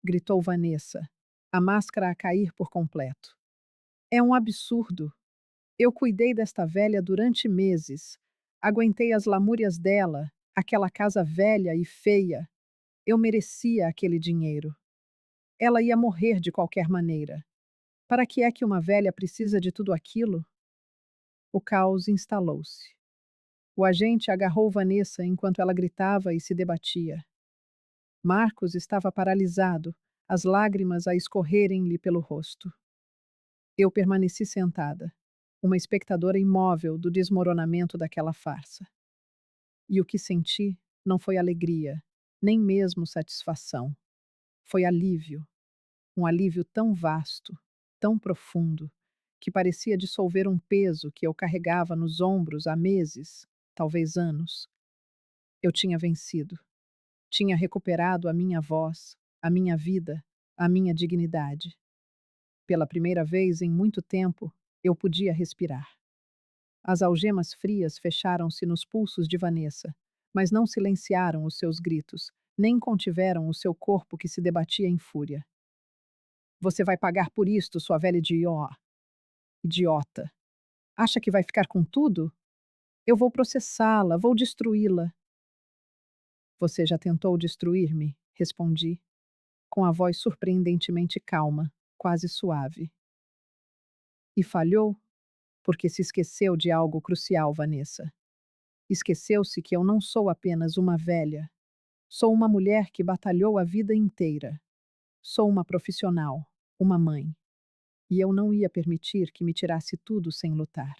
Gritou Vanessa, a máscara a cair por completo. É um absurdo. Eu cuidei desta velha durante meses. Aguentei as lamúrias dela, aquela casa velha e feia. Eu merecia aquele dinheiro. Ela ia morrer de qualquer maneira. Para que é que uma velha precisa de tudo aquilo? O caos instalou-se. O agente agarrou Vanessa enquanto ela gritava e se debatia. Marcos estava paralisado, as lágrimas a escorrerem-lhe pelo rosto. Eu permaneci sentada, uma espectadora imóvel do desmoronamento daquela farsa. E o que senti não foi alegria, nem mesmo satisfação. Foi alívio. Um alívio tão vasto, tão profundo, que parecia dissolver um peso que eu carregava nos ombros há meses, talvez anos. Eu tinha vencido. Tinha recuperado a minha voz, a minha vida, a minha dignidade. Pela primeira vez em muito tempo, eu podia respirar. As algemas frias fecharam-se nos pulsos de Vanessa, mas não silenciaram os seus gritos, nem contiveram o seu corpo que se debatia em fúria. Você vai pagar por isto, sua velha idiota. Acha que vai ficar com tudo? Eu vou processá-la, vou destruí-la. Você já tentou destruir-me? Respondi, com a voz surpreendentemente calma, quase suave. E falhou? Porque se esqueceu de algo crucial, Vanessa. Esqueceu-se que eu não sou apenas uma velha. Sou uma mulher que batalhou a vida inteira. Sou uma profissional, uma mãe. E eu não ia permitir que me tirasse tudo sem lutar.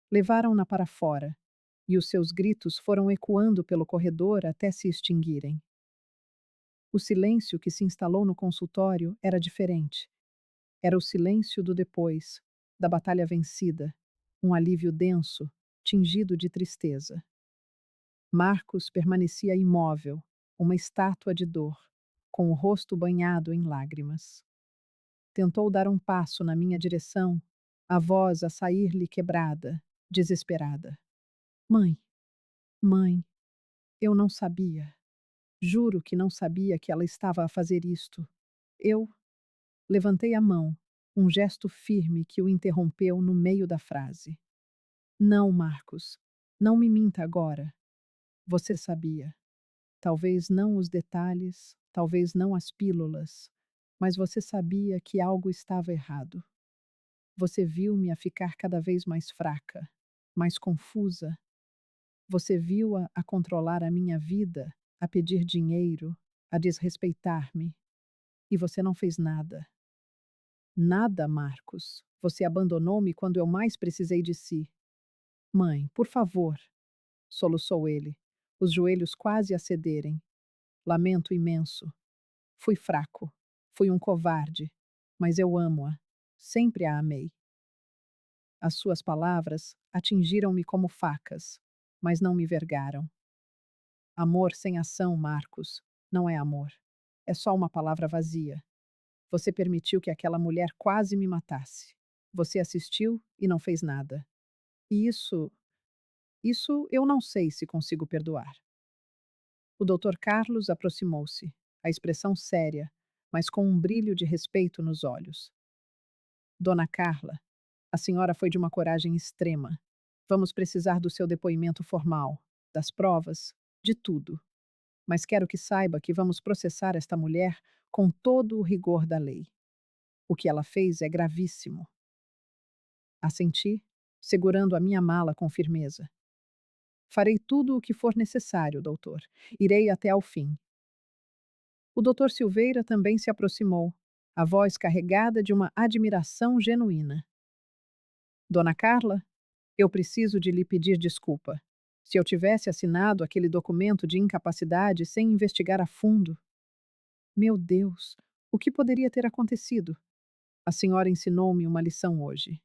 Levaram-na para fora, e os seus gritos foram ecoando pelo corredor até se extinguirem. O silêncio que se instalou no consultório era diferente. Era o silêncio do depois, da batalha vencida, um alívio denso, tingido de tristeza. Marcos permanecia imóvel, uma estátua de dor, com o rosto banhado em lágrimas. Tentou dar um passo na minha direção, a voz a sair-lhe quebrada, desesperada. Mãe, mãe, eu não sabia. Juro que não sabia que ela estava a fazer isto. Eu levantei a mão, um gesto firme que o interrompeu no meio da frase. Não, Marcos, não me minta agora. Você sabia. Talvez não os detalhes, talvez não as pílulas, mas você sabia que algo estava errado. Você viu-me a ficar cada vez mais fraca, mais confusa. Você viu-a a controlar a minha vida, a pedir dinheiro, a desrespeitar-me. E você não fez nada. Nada, Marcos. Você abandonou-me quando eu mais precisei de si. Mãe, por favor, soluçou ele, os joelhos quase a cederem. Lamento imenso. Fui fraco. Fui um covarde. Mas eu amo-a. Sempre a amei. As suas palavras atingiram-me como facas, mas não me vergaram. Amor sem ação, Marcos, não é amor. é só uma palavra vazia. Você permitiu que aquela mulher quase me matasse. Você assistiu e não fez nada. E isso eu não sei se consigo perdoar. O Dr. Carlos aproximou-se, a expressão séria, mas com um brilho de respeito nos olhos. Dona Carla, a senhora foi de uma coragem extrema. Vamos precisar do seu depoimento formal, das provas, de tudo. Mas quero que saiba que vamos processar esta mulher com todo o rigor da lei. O que ela fez é gravíssimo. Assenti, segurando a minha mala com firmeza. Farei tudo o que for necessário, doutor. Irei até ao fim. O doutor Silveira também se aproximou, a voz carregada de uma admiração genuína. Dona Carla, eu preciso de lhe pedir desculpa. Se eu tivesse assinado aquele documento de incapacidade sem investigar a fundo. Meu Deus, o que poderia ter acontecido? A senhora ensinou-me uma lição hoje.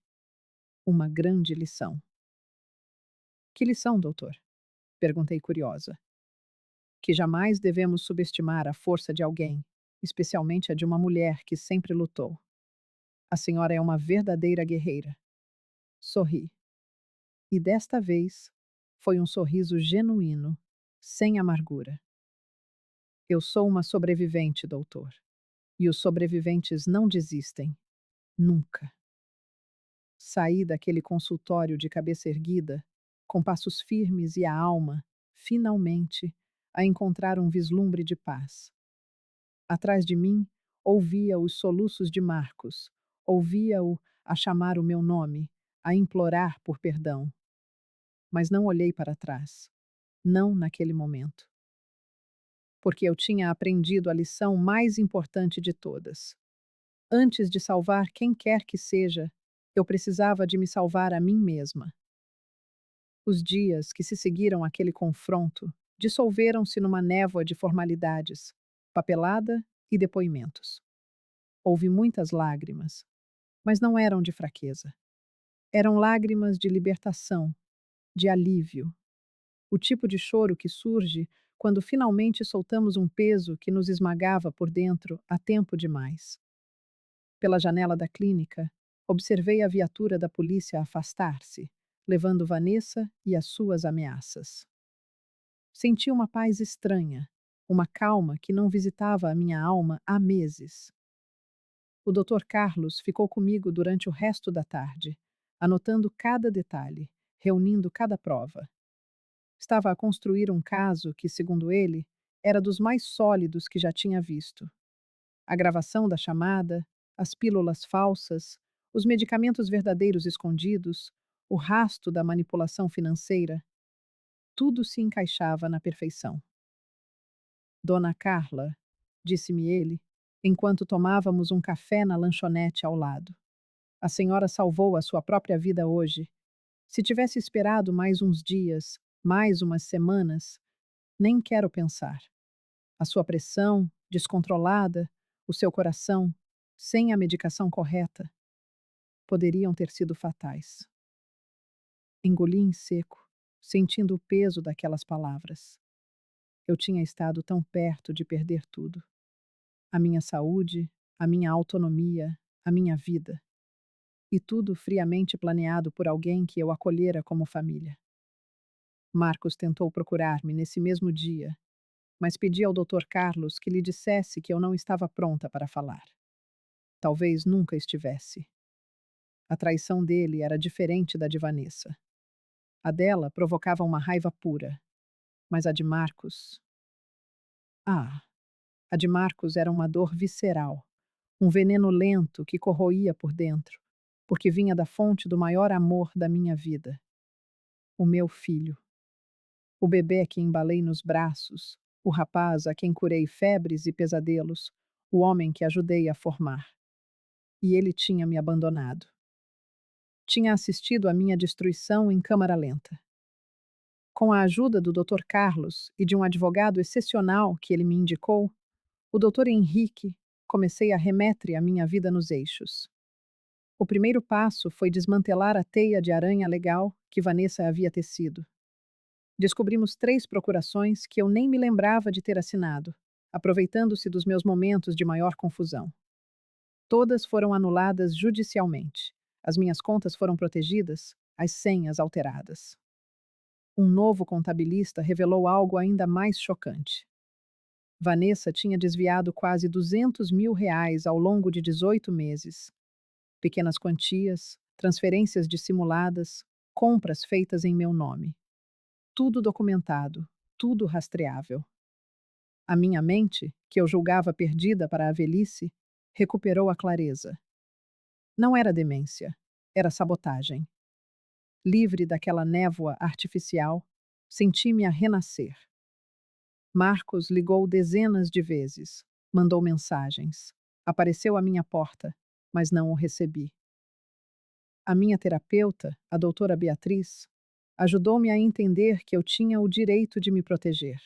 Uma grande lição. Que lição, doutor? Perguntei curiosa. Que jamais devemos subestimar a força de alguém, especialmente a de uma mulher que sempre lutou. A senhora é uma verdadeira guerreira. Sorri. E desta vez, foi um sorriso genuíno, sem amargura. Eu sou uma sobrevivente, doutor. E os sobreviventes não desistem. Nunca. Saí daquele consultório de cabeça erguida, com passos firmes e a alma, finalmente, a encontrar um vislumbre de paz. Atrás de mim, ouvia os soluços de Marcos, ouvia-o a chamar o meu nome, a implorar por perdão. Mas não olhei para trás. Não naquele momento. Porque eu tinha aprendido a lição mais importante de todas. Antes de salvar quem quer que seja, eu precisava de me salvar a mim mesma. Os dias que se seguiram àquele confronto dissolveram-se numa névoa de formalidades, papelada e depoimentos. Houve muitas lágrimas, mas não eram de fraqueza. Eram lágrimas de libertação, de alívio. O tipo de choro que surge quando finalmente soltamos um peso que nos esmagava por dentro há tempo demais. Pela janela da clínica, observei a viatura da polícia afastar-se, levando Vanessa e as suas ameaças. Senti uma paz estranha, uma calma que não visitava a minha alma há meses. O Dr. Carlos ficou comigo durante o resto da tarde, anotando cada detalhe, reunindo cada prova. Estava a construir um caso que, segundo ele, era dos mais sólidos que já tinha visto. A gravação da chamada, as pílulas falsas, os medicamentos verdadeiros escondidos, o rasto da manipulação financeira, tudo se encaixava na perfeição. Dona Carla, disse-me ele, enquanto tomávamos um café na lanchonete ao lado. A senhora salvou a sua própria vida hoje. Se tivesse esperado mais uns dias, mais umas semanas, nem quero pensar. A sua pressão, descontrolada, o seu coração, sem a medicação correta, poderiam ter sido fatais. Engoli em seco, sentindo o peso daquelas palavras. Eu tinha estado tão perto de perder tudo. A minha saúde, a minha autonomia, a minha vida. E tudo friamente planeado por alguém que eu acolhera como família. Marcos tentou procurar-me nesse mesmo dia, mas pedi ao Dr. Carlos que lhe dissesse que eu não estava pronta para falar. Talvez nunca estivesse. A traição dele era diferente da de Vanessa. A dela provocava uma raiva pura, mas a de Marcos. Ah, a de Marcos era uma dor visceral, um veneno lento que corroía por dentro, porque vinha da fonte do maior amor da minha vida: o meu filho. O bebê que embalei nos braços, o rapaz a quem curei febres e pesadelos, o homem que ajudei a formar. E ele tinha me abandonado. Tinha assistido à minha destruição em câmara lenta. Com a ajuda do Dr. Carlos e de um advogado excepcional que ele me indicou, o Dr. Henrique, comecei a remetre a minha vida nos eixos. O primeiro passo foi desmantelar a teia de aranha legal que Vanessa havia tecido. Descobrimos 3 procurações que eu nem me lembrava de ter assinado, aproveitando-se dos meus momentos de maior confusão. Todas foram anuladas judicialmente. As minhas contas foram protegidas, as senhas alteradas. Um novo contabilista revelou algo ainda mais chocante. Vanessa tinha desviado quase R$ 200.000 ao longo de 18 meses. Pequenas quantias, transferências dissimuladas, compras feitas em meu nome. Tudo documentado, tudo rastreável. A minha mente, que eu julgava perdida para a velhice, recuperou a clareza. Não era demência, era sabotagem. Livre daquela névoa artificial, senti-me a renascer. Marcos ligou dezenas de vezes, mandou mensagens, apareceu à minha porta, mas não o recebi. A minha terapeuta, a doutora Beatriz, ajudou-me a entender que eu tinha o direito de me proteger.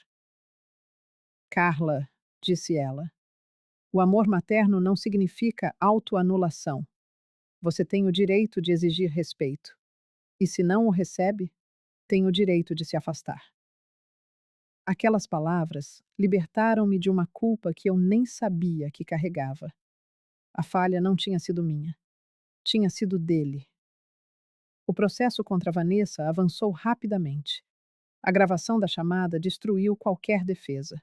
Carla, disse ela, o amor materno não significa autoanulação. Você tem o direito de exigir respeito. E se não o recebe, tem o direito de se afastar. Aquelas palavras libertaram-me de uma culpa que eu nem sabia que carregava. A falha não tinha sido minha, tinha sido dele. O processo contra Vanessa avançou rapidamente. A gravação da chamada destruiu qualquer defesa.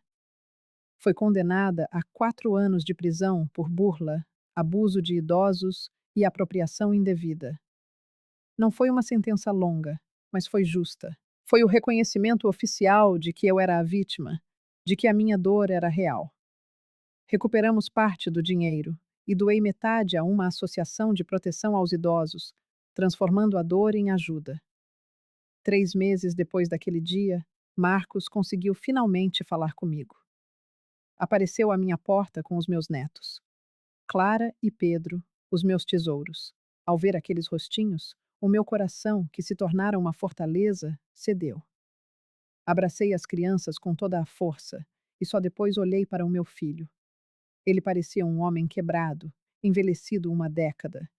Foi condenada a 4 anos de prisão por burla, abuso de idosos e apropriação indevida. Não foi uma sentença longa, mas foi justa. Foi o reconhecimento oficial de que eu era a vítima, de que a minha dor era real. Recuperamos parte do dinheiro e doei metade a uma associação de proteção aos idosos, transformando a dor em ajuda. 3 meses depois daquele dia, Marcos conseguiu finalmente falar comigo. Apareceu à minha porta com os meus netos. Clara e Pedro, os meus tesouros. Ao ver aqueles rostinhos, o meu coração, que se tornara uma fortaleza, cedeu. Abracei as crianças com toda a força e só depois olhei para o meu filho. Ele parecia um homem quebrado, envelhecido uma década,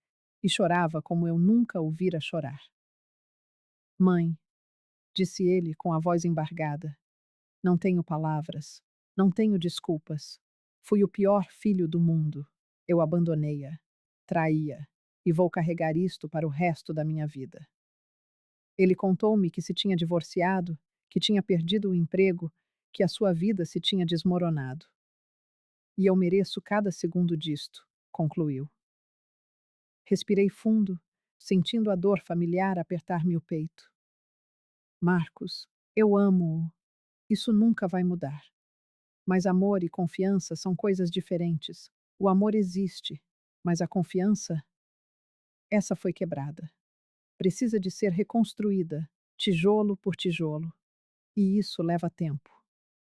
e chorava como eu nunca o vira chorar. Mãe, disse ele com a voz embargada, não tenho palavras, não tenho desculpas. Fui o pior filho do mundo. Eu abandonei-a, traí-a, e vou carregar isto para o resto da minha vida. Ele contou-me que se tinha divorciado, que tinha perdido o emprego, que a sua vida se tinha desmoronado. E eu mereço cada segundo disto, concluiu. Respirei fundo, sentindo a dor familiar apertar-me o peito. Marcos, eu amo-o. Isso nunca vai mudar. Mas amor e confiança são coisas diferentes. O amor existe, mas a confiança, essa foi quebrada. Precisa de ser reconstruída, tijolo por tijolo. E isso leva tempo,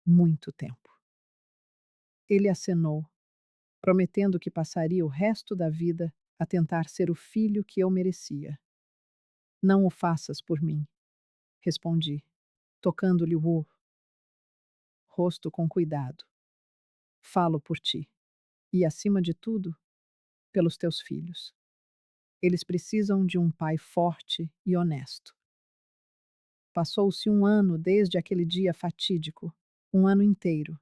muito tempo. Ele acenou, prometendo que passaria o resto da vida a tentar ser o filho que eu merecia. Não o faças por mim, respondi, tocando-lhe o rosto com cuidado. Falo por ti. E, acima de tudo, pelos teus filhos. Eles precisam de um pai forte e honesto. Passou-se um ano desde aquele dia fatídico, um ano inteiro.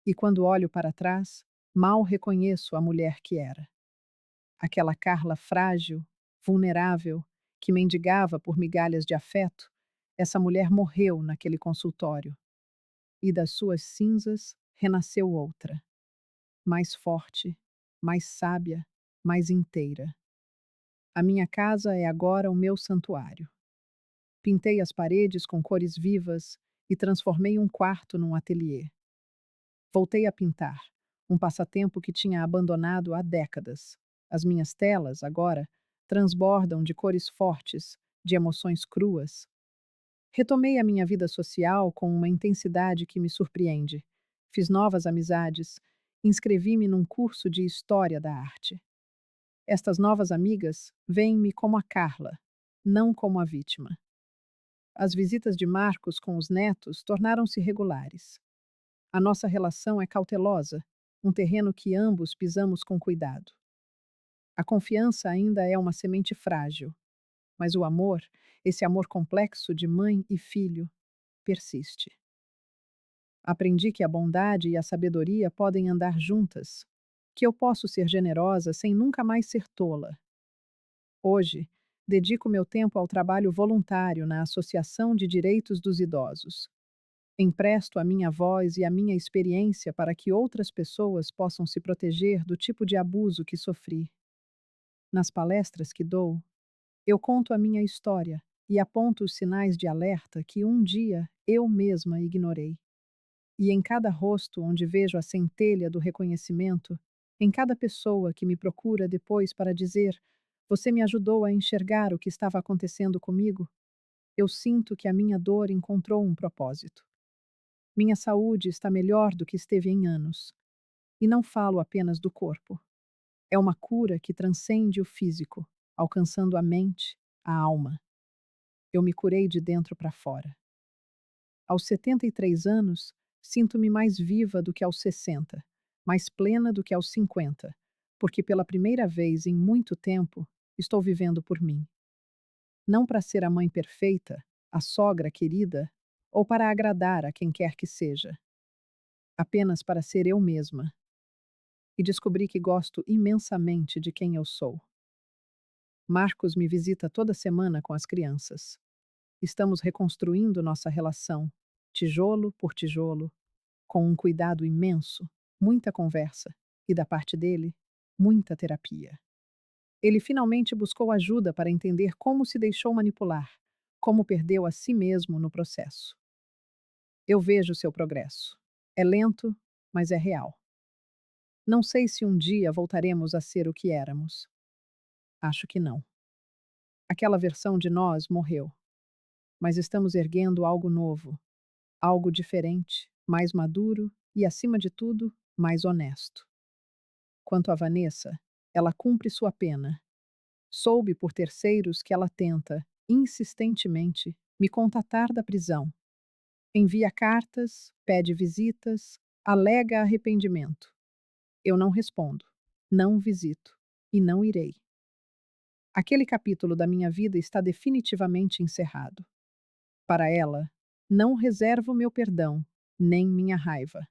E quando olho para trás, mal reconheço a mulher que era. Aquela Carla frágil, vulnerável, que mendigava por migalhas de afeto, essa mulher morreu naquele consultório. E das suas cinzas renasceu outra, mais forte, mais sábia, mais inteira. A minha casa é agora o meu santuário. Pintei as paredes com cores vivas e transformei um quarto num ateliê. Voltei a pintar, um passatempo que tinha abandonado há décadas. As minhas telas, agora, transbordam de cores fortes, de emoções cruas. Retomei a minha vida social com uma intensidade que me surpreende. Fiz novas amizades, inscrevi-me num curso de História da Arte. Estas novas amigas veem-me como a Carla, não como a vítima. As visitas de Marcos com os netos tornaram-se regulares. A nossa relação é cautelosa, um terreno que ambos pisamos com cuidado. A confiança ainda é uma semente frágil, mas o amor, esse amor complexo de mãe e filho, persiste. Aprendi que a bondade e a sabedoria podem andar juntas, que eu posso ser generosa sem nunca mais ser tola. Hoje, dedico meu tempo ao trabalho voluntário na Associação de Direitos dos Idosos. Empresto a minha voz e a minha experiência para que outras pessoas possam se proteger do tipo de abuso que sofri. Nas palestras que dou, eu conto a minha história e aponto os sinais de alerta que um dia eu mesma ignorei. E em cada rosto onde vejo a centelha do reconhecimento, em cada pessoa que me procura depois para dizer: Você me ajudou a enxergar o que estava acontecendo comigo, eu sinto que a minha dor encontrou um propósito. Minha saúde está melhor do que esteve em anos. E não falo apenas do corpo. É uma cura que transcende o físico, alcançando a mente, a alma. Eu me curei de dentro para fora. Aos 73 anos, sinto-me mais viva do que aos 60, mais plena do que aos 50, porque pela primeira vez em muito tempo estou vivendo por mim. Não para ser a mãe perfeita, a sogra querida, ou para agradar a quem quer que seja. Apenas para ser eu mesma. E descobri que gosto imensamente de quem eu sou. Marcos me visita toda semana com as crianças. Estamos reconstruindo nossa relação, tijolo por tijolo, com um cuidado imenso, muita conversa e, da parte dele, muita terapia. Ele finalmente buscou ajuda para entender como se deixou manipular, como perdeu a si mesmo no processo. Eu vejo seu progresso. É lento, mas é real. Não sei se um dia voltaremos a ser o que éramos. Acho que não. Aquela versão de nós morreu, mas estamos erguendo algo novo, algo diferente, mais maduro e, acima de tudo, mais honesto. Quanto a Vanessa, ela cumpre sua pena. Soube por terceiros que ela tenta, insistentemente, me contatar da prisão. Envia cartas, pede visitas, alega arrependimento. Eu não respondo, não visito e não irei. Aquele capítulo da minha vida está definitivamente encerrado. Para ela, não reservo meu perdão, nem minha raiva.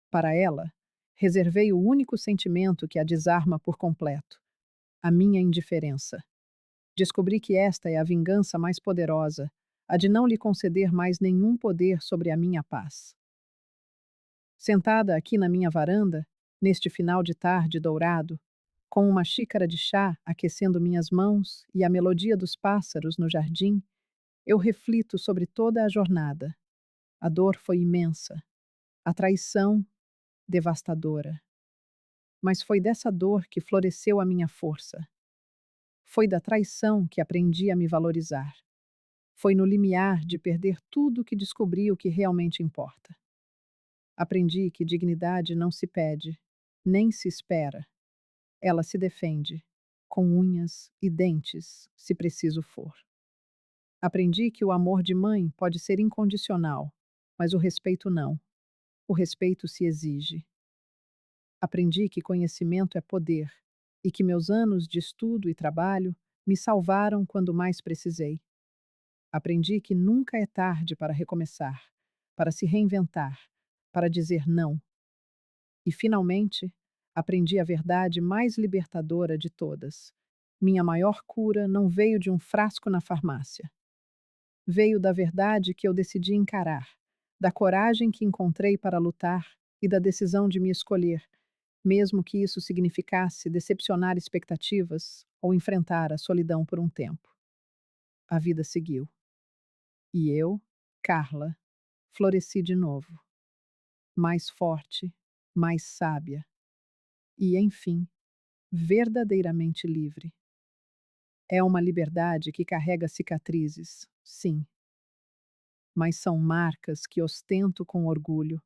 Para ela, reservei o único sentimento que a desarma por completo: a minha indiferença. Descobri que esta é a vingança mais poderosa, a de não lhe conceder mais nenhum poder sobre a minha paz. Sentada aqui na minha varanda, neste final de tarde dourado, com uma xícara de chá aquecendo minhas mãos e a melodia dos pássaros no jardim, eu reflito sobre toda a jornada. A dor foi imensa, a traição devastadora. Mas foi dessa dor que floresceu a minha força. Foi da traição que aprendi a me valorizar. Foi no limiar de perder tudo que descobri o que realmente importa. Aprendi que dignidade não se pede, nem se espera. Ela se defende, com unhas e dentes, se preciso for. Aprendi que o amor de mãe pode ser incondicional, mas o respeito não. O respeito se exige. Aprendi que conhecimento é poder e que meus anos de estudo e trabalho me salvaram quando mais precisei. Aprendi que nunca é tarde para recomeçar, para se reinventar, para dizer não. E, finalmente, aprendi a verdade mais libertadora de todas. Minha maior cura não veio de um frasco na farmácia. Veio da verdade que eu decidi encarar, da coragem que encontrei para lutar e da decisão de me escolher, mesmo que isso significasse decepcionar expectativas ou enfrentar a solidão por um tempo. A vida seguiu. E eu, Carla, floresci de novo, mais forte, mais sábia e, enfim, verdadeiramente livre. É uma liberdade que carrega cicatrizes, sim, mas são marcas que ostento com orgulho,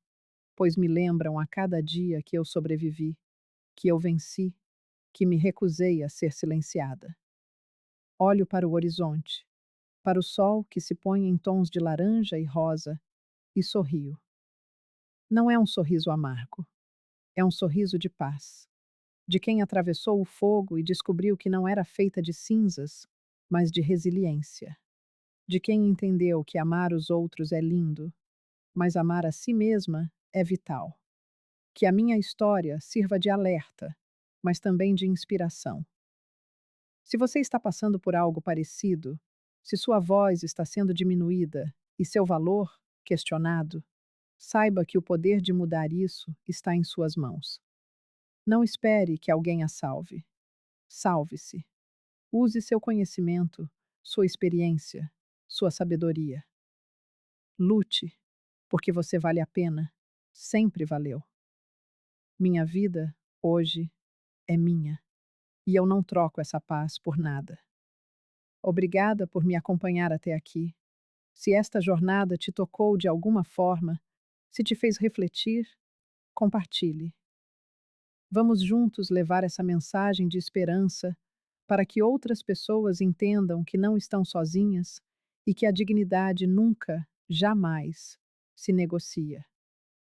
pois me lembram a cada dia que eu sobrevivi, que eu venci, que me recusei a ser silenciada. Olho para o horizonte, para o sol que se põe em tons de laranja e rosa, e sorrio. Não é um sorriso amargo, é um sorriso de paz, de quem atravessou o fogo e descobriu que não era feita de cinzas, mas de resiliência, de quem entendeu que amar os outros é lindo, mas amar a si mesma é vital. Que a minha história sirva de alerta, mas também de inspiração. Se você está passando por algo parecido, se sua voz está sendo diminuída e seu valor questionado, saiba que o poder de mudar isso está em suas mãos. Não espere que alguém a salve. Salve-se. Use seu conhecimento, sua experiência, sua sabedoria. Lute, porque você vale a pena. Sempre valeu. Minha vida, hoje, é minha, e eu não troco essa paz por nada. Obrigada por me acompanhar até aqui. Se esta jornada te tocou de alguma forma, se te fez refletir, compartilhe. Vamos juntos levar essa mensagem de esperança para que outras pessoas entendam que não estão sozinhas e que a dignidade nunca, jamais se negocia.